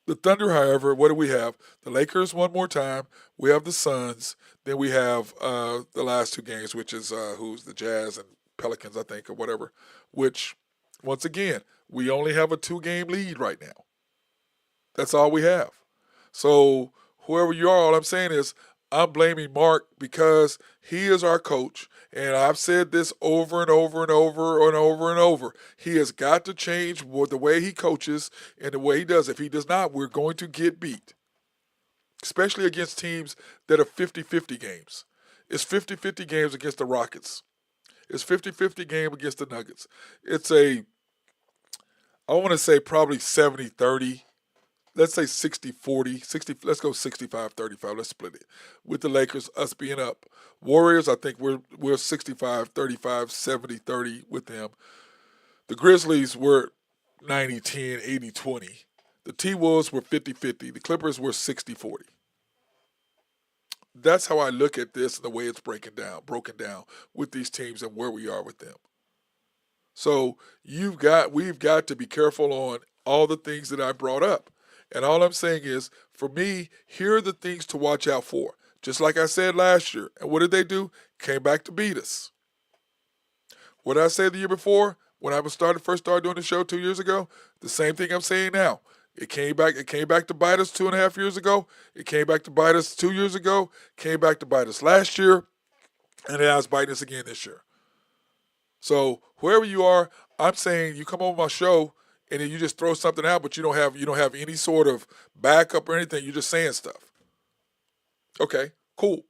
The Thunder, however, what do we have? The Lakers one more time. We have the Suns. Then we have the last 2 games, which is who's the Jazz and Pelicans, I think, or whatever. Which, once again, we only have a 2-game lead right now. That's all we have. So whoever you are, all I'm saying is I'm blaming Mark because he is our coach. And I've said this over and over and over and over and over. He has got to change the way he coaches and the way he does. If he does not, we're going to get beat, especially against teams that are 50-50 games. It's 50-50 games against the Rockets. It's 50-50 game against the Nuggets. It's I want to say probably 70-30. Let's say 60-40. 60, let's go 65-35. Let's split it. With the Lakers, us being up. Warriors, I think we're 65-35, 70-30 with them. The Grizzlies were 90-10, 80-20. The T-Wolves were 50-50. The Clippers were 60-40. That's how I look at this and the way it's broken down with these teams and where we are with them. So we've got to be careful on all the things that I brought up. And all I'm saying is, for me, here are the things to watch out for. Just like I said last year. And what did they do? Came back to beat us. What did I say the year before when I first started doing the show 2 years ago? The same thing I'm saying now. It came back to bite us 2.5 years ago. It came back to bite us 2 years ago. Came back to bite us last year. And now it's biting us again this year. So wherever you are, I'm saying you come on my show and then you just throw something out, but you don't have any sort of backup or anything. You're just saying stuff. Okay, cool.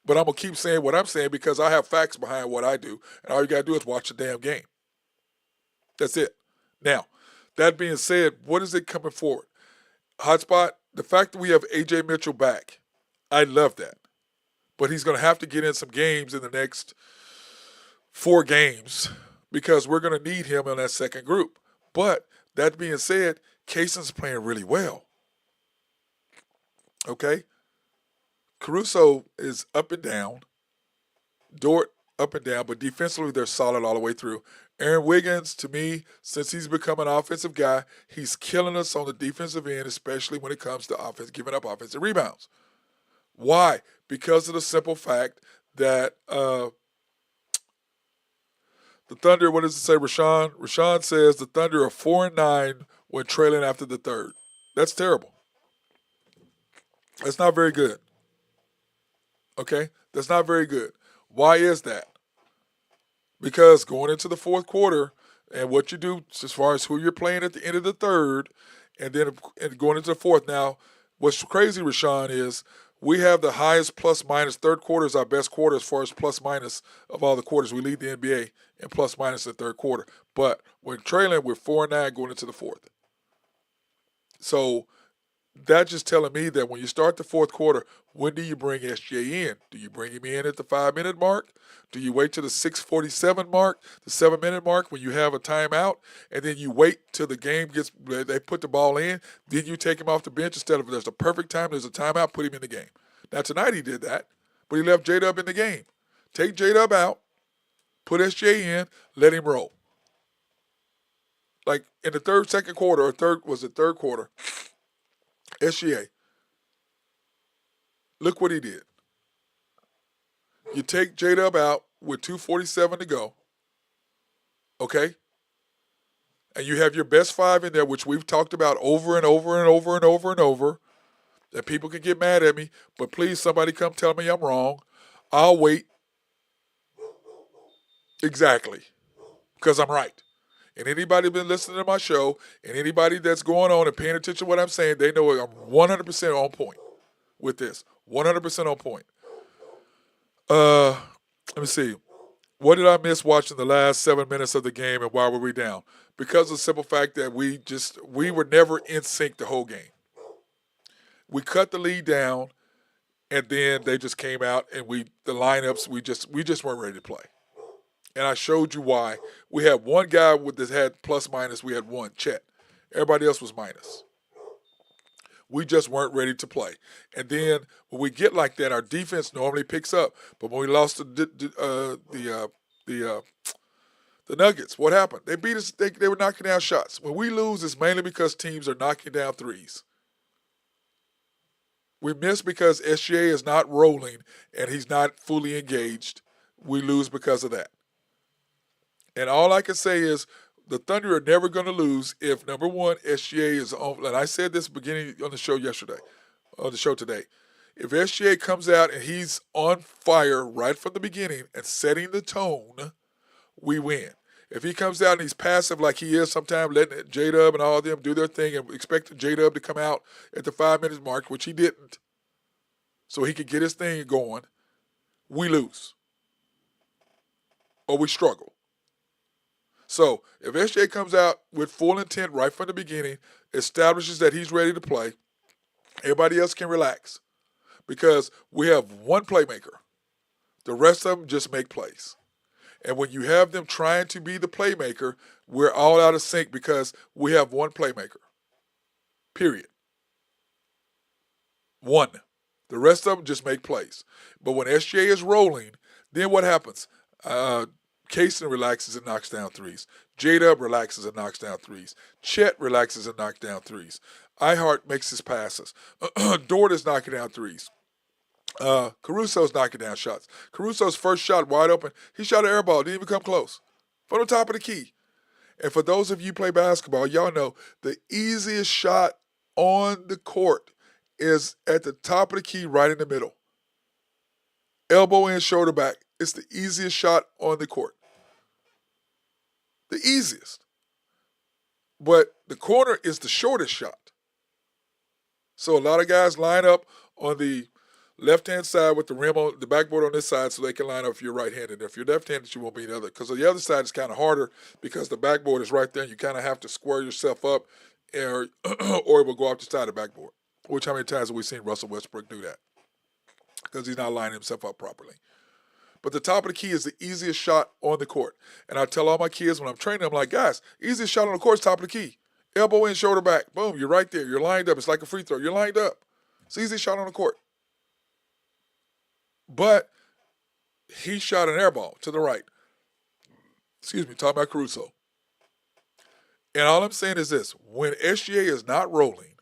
But I'm gonna keep saying what I'm saying because I have facts behind what I do, and all you gotta do is watch the damn game. That's it. Now, that being said, what is it coming forward? Hotspot, the fact that we have AJ Mitchell back, I love that. But he's gonna have to get in some games in the next 4 games because we're going to need him in that second group. But that being said, Kayson's playing really well. Okay? Caruso is up and down. Dort up and down, but defensively they're solid all the way through. Aaron Wiggins, to me, since he's become an offensive guy, he's killing us on the defensive end, especially when it comes to offense, giving up offensive rebounds. Why? Because of the simple fact that the Thunder, what does it say, Rashawn? Rashawn says the Thunder are 4-9 when trailing after the third. That's terrible. That's not very good. Okay? That's not very good. Why is that? Because going into the fourth quarter and what you do as far as who you're playing at the end of the third and then going into the fourth. Now, what's crazy, Rashawn, is we have the highest plus minus. Third quarter is our best quarter as far as plus minus of all the quarters. We lead the NBA in plus minus in the third quarter. But when trailing, we're 4-9 going into the fourth. So that's just telling me that when you start the fourth quarter, when do you bring SGA in? Do you bring him in at the 5-minute mark? Do you wait till the 6:47 mark, the 7-minute mark when you have a timeout, and then you wait till the game they put the ball in, then you take him off the bench instead of there's a perfect time, there's a timeout, put him in the game. Now tonight he did that, but he left J-Dub in the game. Take J-Dub out, put SGA in, let him roll. Like in the third quarter, SGA, look what he did. You take J-Dub out with 2:47 to go, okay? And you have your best 5 in there, which we've talked about over and over and over and over and over. That people can get mad at me, but please, somebody come tell me I'm wrong. I'll wait. Exactly. Because I'm right. And anybody been listening to my show, and anybody that's going on and paying attention to what I'm saying, they know I'm 100% on point with this. 100% on point. Let me see. What did I miss watching the last 7 minutes of the game, and why were we down? Because of the simple fact that we were never in sync the whole game. We cut the lead down, and then they just came out, and the lineups we just weren't ready to play. And I showed you why. We had one guy that had plus minus. We had one, Chet. Everybody else was minus. We just weren't ready to play. And then when we get like that, our defense normally picks up. But when we lost the Nuggets, what happened? They beat us. They were knocking down shots. When we lose, it's mainly because teams are knocking down threes. We miss because SGA is not rolling and he's not fully engaged. We lose because of that. And all I can say is the Thunder are never going to lose if, number one, SGA is on. And I said this beginning on the show today. If SGA comes out and he's on fire right from the beginning and setting the tone, we win. If he comes out and he's passive like he is sometimes, letting J-Dub and all of them do their thing and expecting J-Dub to come out at the 5 minutes mark, which he didn't, so he could get his thing going, we lose. Or we struggle. So if SJ comes out with full intent right from the beginning, establishes that he's ready to play, everybody else can relax. Because we have one playmaker. The rest of them just make plays. And when you have them trying to be the playmaker, we're all out of sync because we have one playmaker. Period. One. The rest of them just make plays. But when SJ is rolling, then what happens? Kaysen relaxes and knocks down threes. J-Dub relaxes and knocks down threes. Chet relaxes and knocks down threes. Ihart makes his passes. Dort is knocking down threes. Caruso's knocking down shots. Caruso's first shot wide open, he shot an air ball, didn't even come close. From the top of the key. And for those of you who play basketball, y'all know the easiest shot on the court is at the top of the key right in the middle. Elbow in, shoulder back. It's the easiest shot on the court. The easiest. But the corner is the shortest shot. So a lot of guys line up on the left-hand side with the rim on the backboard on this side so they can line up if you're right-handed. If you're left-handed, you won't be the other. Because the other side is kind of harder because the backboard is right there and you kind of have to square yourself up or it will go off the side of the backboard. Which how many times have we seen Russell Westbrook do that? Because he's not lining himself up properly. But the top of the key is the easiest shot on the court. And I tell all my kids when I'm training, I'm like, guys, easiest shot on the court is top of the key. Elbow in, shoulder back. Boom, you're right there. You're lined up. It's like a free throw. You're lined up. It's the easiest shot on the court. But he shot an air ball to the right. Excuse me, talking about Caruso. And all I'm saying is this. When SGA is not rolling,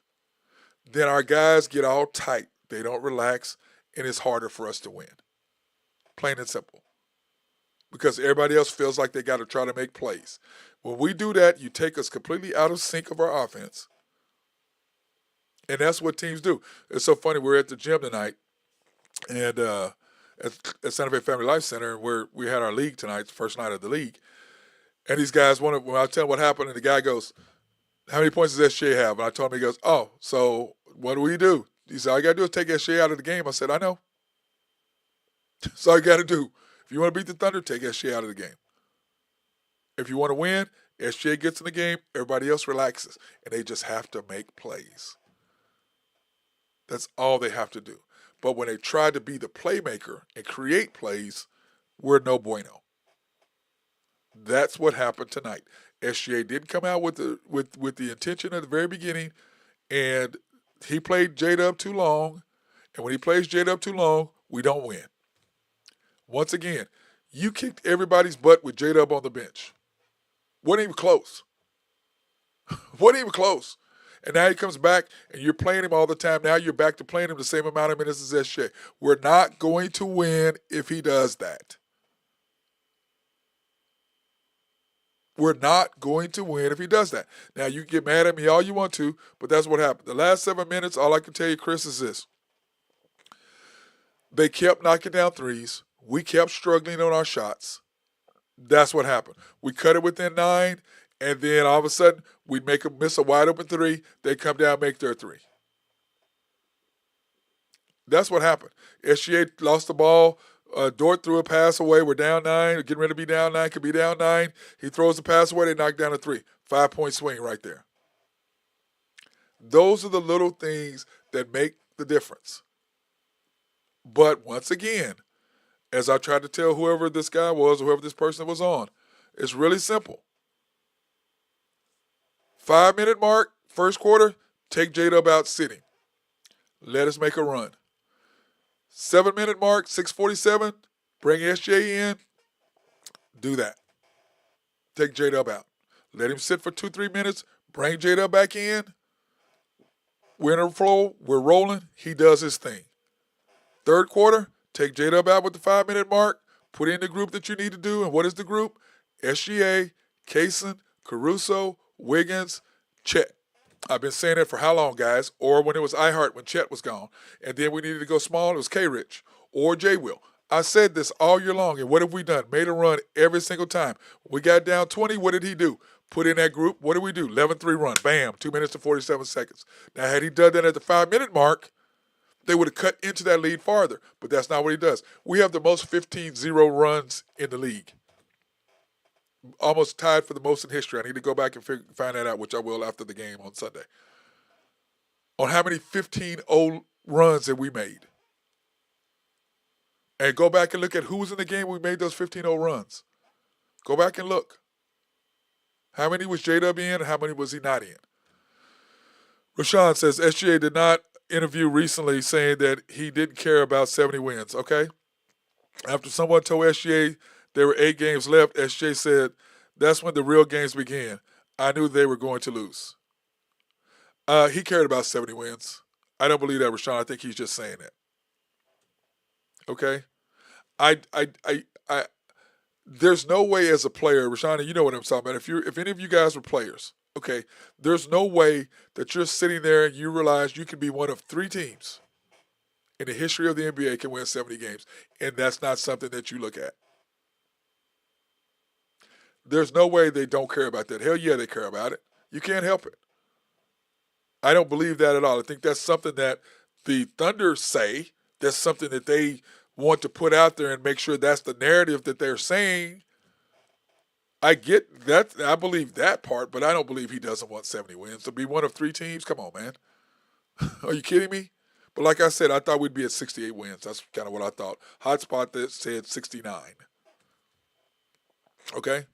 then our guys get all tight. They don't relax, and it's harder for us to win. Plain and simple. Because everybody else feels like they got to try to make plays. When we do that, you take us completely out of sync of our offense. And that's what teams do. It's so funny. We're at the gym tonight, and at Santa Fe Family Life Center, where we had our league tonight, the first night of the league. And these guys when I tell them what happened, and the guy goes, how many points does SJ have? And I told him, he goes, oh, so what do we do? He said, all you got to do is take SJ out of the game. I said, I know. That's all you got to do. If you want to beat the Thunder, take SJ out of the game. If you want to win, SJ gets in the game, everybody else relaxes, and they just have to make plays. That's all they have to do. But when they try to be the playmaker and create plays, we're no bueno. That's what happened tonight. SGA didn't come out with the intention at the very beginning, and he played J-Dub too long. And when he plays J-Dub too long, we don't win. Once again, you kicked everybody's butt with J-Dub on the bench. Wasn't even close. Wasn't even close. And now he comes back, and you're playing him all the time. Now you're back to playing him the same amount of minutes as SJ. We're not going to win if he does that. We're not going to win if he does that. Now, you can get mad at me all you want to, but that's what happened. The last 7 minutes, all I can tell you, Chris, is this. They kept knocking down threes. We kept struggling on our shots. That's what happened. We cut it within 9, and then all of a sudden, we make them miss a wide-open 3. They come down and make their 3. That's what happened. SGA lost the ball. Dort threw a pass away. We're down 9. Getting ready to be down 9. Could be down 9. He throws the pass away. They knock down a 3. 5-point swing right there. Those are the little things that make the difference. But once again, as I tried to tell whoever this guy was, or whoever this person was on, it's really simple. 5-minute mark, first quarter, take J-Dub out sitting. Let us make a run. 7-minute mark, 6:47, bring SJ in. Do that. Take J-Dub out. Let him sit for 2-3 minutes. Bring J-Dub back in. We're in a flow. We're rolling. He does his thing. Third quarter, take J-Dub out with the 5-minute mark. Put in the group that you need to do. And what is the group? SGA, Kaysen, Caruso, Wiggins, Chet. I've been saying that for how long, guys? Or when it was iHeart when Chet was gone. And then we needed to go small, it was K Rich or J Will. I said this all year long. And what have we done? Made a run every single time. We got down 20. What did he do? Put in that group. What did we do? 11-3 run. Bam. 2 minutes and 47 seconds. Now, had he done that at the 5-minute mark, they would have cut into that lead farther. But that's not what he does. We have the most 15-0 runs in the league. Almost tied for the most in history. I need to go back and find that out, which I will after the game on Sunday. On how many 15-0 runs that we made. And go back and look at who was in the game when we made those 15-0 runs. Go back and look. How many was J-Dub in and how many was he not in? Rashawn says, SGA did not interview recently saying that he didn't care about 70 wins. Okay? After someone told SGA there were 8 games left, SGA said, that's when the real games began. I knew they were going to lose. He cared about 70 wins. I don't believe that, Rashawn. I think he's just saying that. Okay? There's no way as a player, Rashawn, you know what I'm talking about. If any of you guys were players, okay, there's no way that you're sitting there and you realize you can be one of 3 teams in the history of the NBA can win 70 games, and that's not something that you look at. There's no way they don't care about that. Hell yeah, they care about it. You can't help it. I don't believe that at all. I think that's something that the Thunder say. That's something that they want to put out there and make sure that's the narrative that they're saying. I get that. I believe that part, but I don't believe he doesn't want 70 wins. To be one of 3 teams? Come on, man. Are you kidding me? But like I said, I thought we'd be at 68 wins. That's kind of what I thought. Hotspot that said 69. Okay?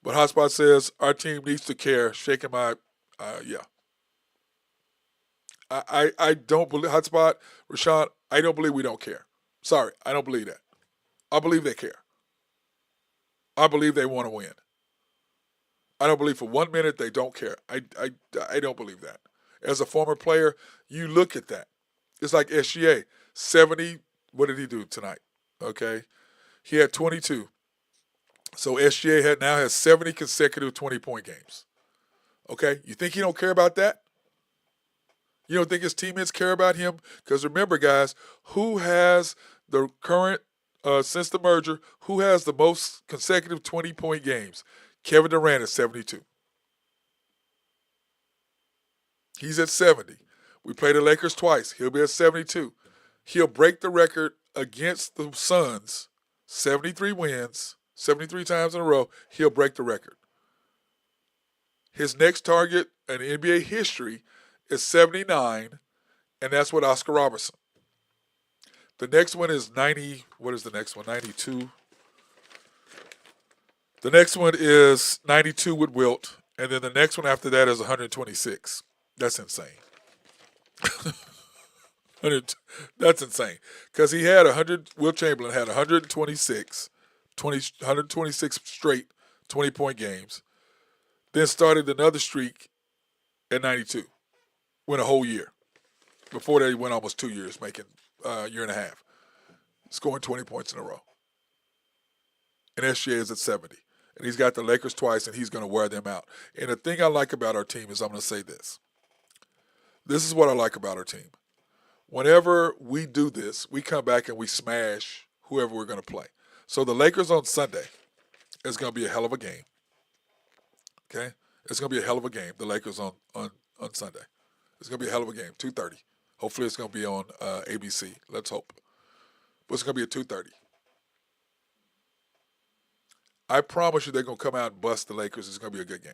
But Hotspot says, our team needs to care. Shaking my, yeah. I don't believe, Hotspot, Rashawn, I don't believe we don't care. Sorry, I don't believe that. I believe they care. I believe they want to win. I don't believe for 1 minute they don't care. I don't believe that. As a former player, you look at that. It's like SGA, 70, what did he do tonight? Okay. He had 22. So SGA now has 70 consecutive 20-point games. Okay? You think he don't care about that? You don't think his teammates care about him? Because remember, guys, who has the current, since the merger, who has the most consecutive 20-point games? Kevin Durant is 72. He's at 70. We played the Lakers twice. He'll be at 72. He'll break the record against the Suns, 73 wins, 73 times in a row. He'll break the record. His next target in NBA history is 79, and that's with Oscar Robertson. The next one is 90. What is the next one? 92. The next one is 92 with Wilt, and then the next one after that is 126. That's insane. That's insane. Because he had 100, Wilt Chamberlain had 126 straight 20-point games. Then started another streak at 92. Went a whole year. Before that, he went almost 2 years, making a year and a half. Scoring 20 points in a row. And SGA is at 70. And he's got the Lakers twice, and he's going to wear them out. And the thing I like about our team is I'm going to say this. This is what I like about our team. Whenever we do this, we come back and we smash whoever we're going to play. So the Lakers on Sunday is going to be a hell of a game. Okay? It's going to be a hell of a game, the Lakers on Sunday. It's going to be a hell of a game, 2:30. Hopefully it's going to be on ABC. Let's hope. But it's going to be at 2:30. I promise you they're going to come out and bust the Lakers. It's going to be a good game.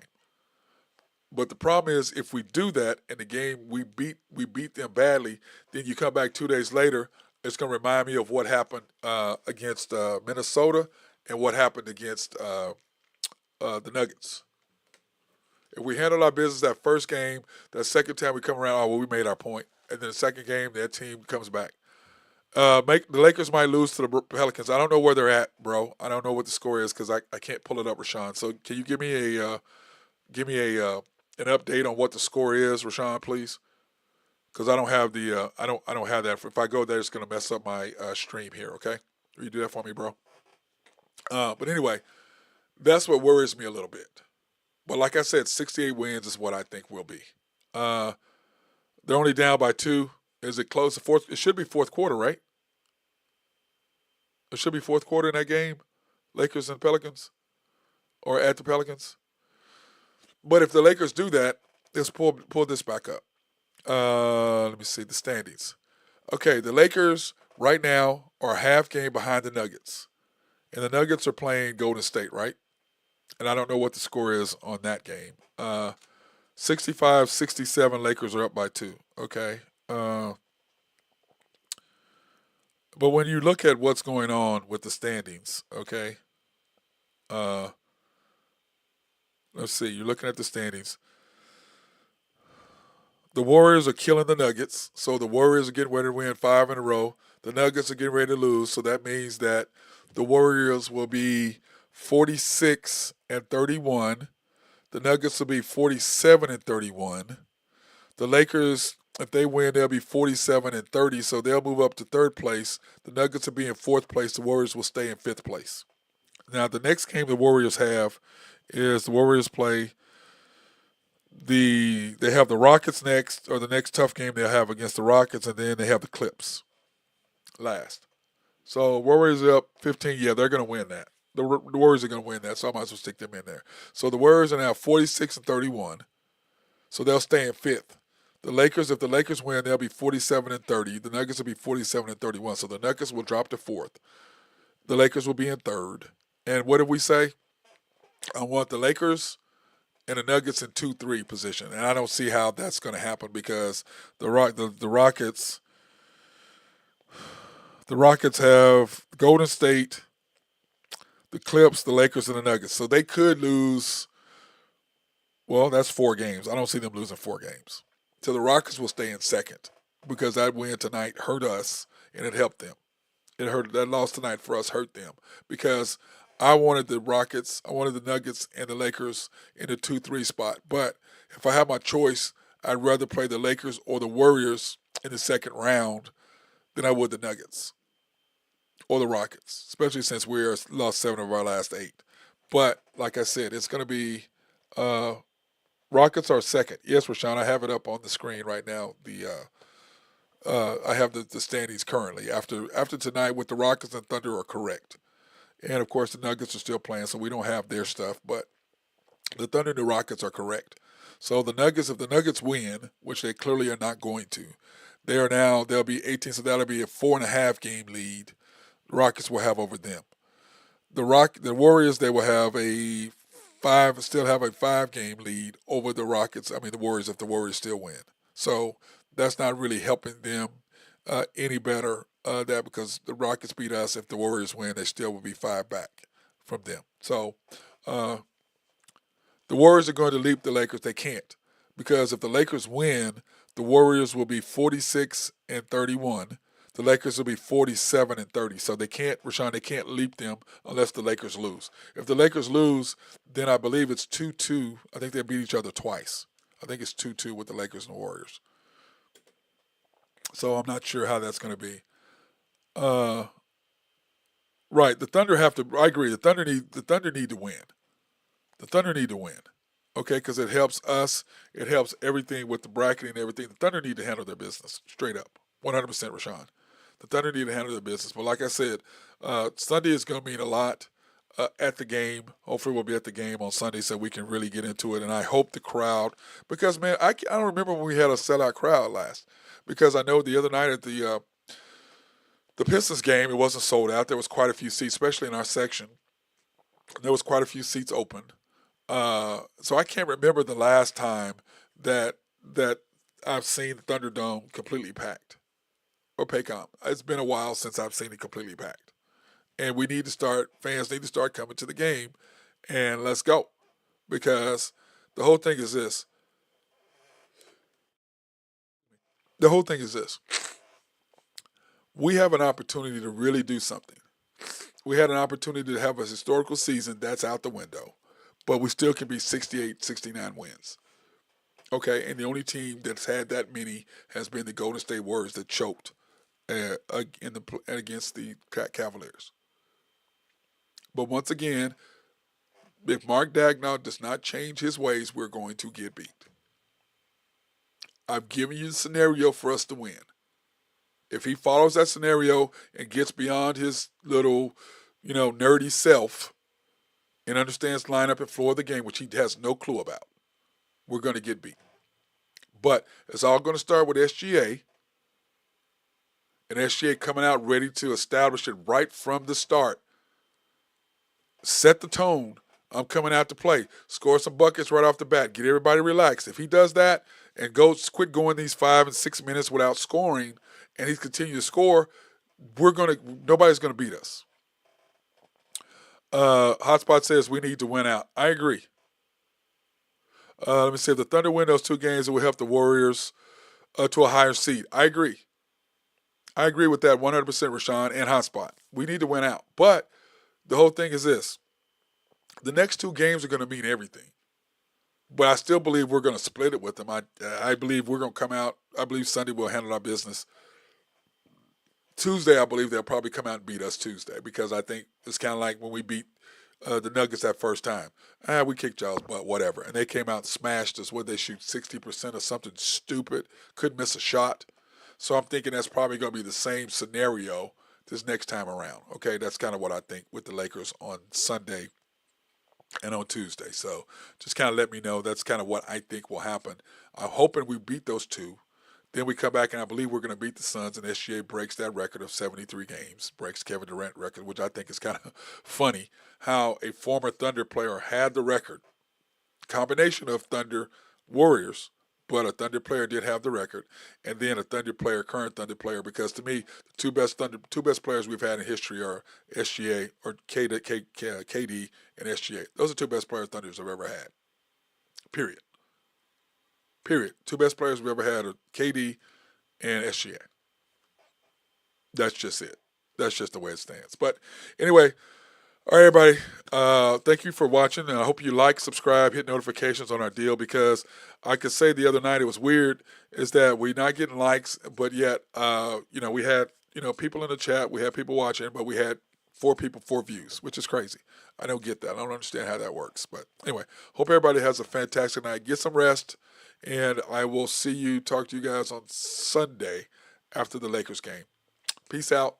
But the problem is if we do that in the game we beat them badly, then you come back 2 days later, it's going to remind me of what happened against Minnesota and what happened against the Nuggets. If we handle our business that first game, that second time we come around, we made our point. And then the second game, that team comes back. The Lakers might lose to the Pelicans. I don't know where they're at, bro. I don't know what the score is because I can't pull it up, Rashawn. So can you give me an update on what the score is, Rashawn, please? Because I don't have the I don't have that. If I go there, it's going to mess up my stream here. Okay, will you do that for me, bro? But anyway, that's what worries me a little bit. But like I said, 68 wins is what I think we'll be. Uh, they're only down by 2. Is it close? It should be fourth quarter, right? It should be fourth quarter in that game. Lakers and Pelicans, or at the Pelicans. But if the Lakers do that, let's pull this back up. Let me see the standings. Okay, the Lakers right now are a half game behind the Nuggets, and the Nuggets are playing Golden State, right? And I don't know what the score is on that game. 65-67, Lakers are up by 2. Okay. But when you look at what's going on with the standings, okay, uh, let's see, you're looking at the standings. The Warriors are killing the Nuggets, so the Warriors are getting ready to win 5 in a row. The Nuggets are getting ready to lose, so that means that the Warriors will be 46-31. The Nuggets will be 47-31. The Lakers, if they win, they'll be 47-30, so they'll move up to third place. The Nuggets will be in fourth place. The Warriors will stay in fifth place. Now, the next game the Warriors have is the Warriors play they have the Rockets next, or the next tough game they'll have against the Rockets, and then they have the Clips last. So Warriors are up 15. Yeah, they're going to win that. The Warriors are going to win that, so I might as well stick them in there. So the Warriors are now 46-31, so they'll stay in fifth. The Lakers, if the Lakers win, they'll be 47-30. The Nuggets will be 47-31, so the Nuggets will drop to fourth. The Lakers will be in third. And what did we say? I want the Lakers and the Nuggets in 2-3 position, and I don't see how that's going to happen because the Rockets have Golden State, the Clips, the Lakers, and the Nuggets, so they could lose. Well, that's 4 games. I don't see them losing 4 games. So the Rockets will stay in second because that win tonight hurt us and it helped them. That loss tonight for us hurt them because I wanted the Rockets, I wanted the Nuggets and the Lakers in the 2-3 spot. But if I have my choice, I'd rather play the Lakers or the Warriors in the second round than I would the Nuggets or the Rockets, especially since we lost 7 of our last 8. But like I said, it's going to be Rockets are second. Yes, Rashawn, I have it up on the screen right now. I have the standings currently. After tonight, with the Rockets and Thunder are correct. And, of course, the Nuggets are still playing, so we don't have their stuff. But the Thunder and the Rockets are correct. So the Nuggets, if the Nuggets win, which they clearly are not going to, they'll be 18, so that'll be a 4.5 game lead the Rockets will have over them. The Warriors, they will have still have a 5 game lead over the Rockets. I mean, the Warriors, if the Warriors still win. So that's not really helping them any better because the Rockets beat us. If the Warriors win, they still will be 5 back from them. So the Warriors are going to leap the Lakers. They can't because if the Lakers win, the Warriors will be 46-31. The Lakers will be 47-30. So they can't leap them unless the Lakers lose. If the Lakers lose, then I believe it's 2-2. I think they beat each other twice. I think it's 2-2 with the Lakers and the Warriors. So I'm not sure how that's going to be. Right, the Thunder have to. I agree. The Thunder need to win. The Thunder need to win. Okay, because it helps us. It helps everything with the bracketing and everything. The Thunder need to handle their business straight up, 100%, Rashawn. The Thunder need to handle their business. But like I said, Sunday is going to mean a lot at the game. Hopefully we'll be at the game on Sunday so we can really get into it. And I hope the crowd, because, man, I don't remember when we had a sellout crowd last. Because I know the other night at the Pistons game, it wasn't sold out. There was quite a few seats, especially in our section. There was quite a few seats open. So I can't remember the last time that I've seen the Thunderdome completely packed. Or Paycom. It's been a while since I've seen it completely packed. And fans need to start coming to the game, and let's go. Because the whole thing is this. We have an opportunity to really do something. We had an opportunity to have a historical season. That's out the window. But we still can be 68, 69 wins. Okay, and the only team that's had that many has been the Golden State Warriors that choked against the Cavaliers. But once again, if Mark Daigneault does not change his ways, we're going to get beat. I've given you the scenario for us to win. If he follows that scenario and gets beyond his little, nerdy self and understands lineup and floor of the game, which he has no clue about, we're going to get beat. But it's all going to start with SGA, and SGA coming out ready to establish it right from the start. Set the tone. I'm coming out to play. Score some buckets right off the bat. Get everybody relaxed. If he does that and quit going these 5 and 6 minutes without scoring, and he's continuing to score, nobody's gonna beat us. Hotspot says we need to win out. I agree. Let me see. If the Thunder win those 2 games, it will help the Warriors to a higher seed. I agree. I agree with that 100%, Rashawn and Hotspot. We need to win out. But the whole thing is this. The next 2 games are going to mean everything. But I still believe we're going to split it with them. I believe we're going to come out. I believe Sunday we'll handle our business. Tuesday, I believe they'll probably come out and beat us Tuesday because I think it's kind of like when we beat the Nuggets that first time. We kicked y'all's butt, whatever. And they came out and smashed us. They shoot 60% or something stupid. Couldn't miss a shot. So I'm thinking that's probably going to be the same scenario this next time around. Okay, that's kind of what I think with the Lakers on Sunday and on Tuesday. So just kind of let me know. That's kind of what I think will happen. I'm hoping we beat those 2. Then we come back, and I believe we're going to beat the Suns, and SGA breaks that record of 73 games, breaks Kevin Durant record, which I think is kind of funny how a former Thunder player had the record. Combination of Thunder Warriors, but a Thunder player did have the record, and then a Thunder player, current Thunder player, because to me, the two best players we've had in history are SGA or KD and SGA. Those are 2 best players Thunders have ever had. Period. 2 best players we've ever had are KD and SGA. That's just it. That's just the way it stands. But anyway, all right, everybody. Thank you for watching, and I hope you like, subscribe, hit notifications on our deal, because I could say the other night it was weird is that we're not getting likes, but yet, we had, people in the chat, we had people watching, but we had 4 people, 4 views, which is crazy. I don't get that. I don't understand how that works. But anyway, hope everybody has a fantastic night. Get some rest, and I will talk to you guys on Sunday after the Lakers game. Peace out.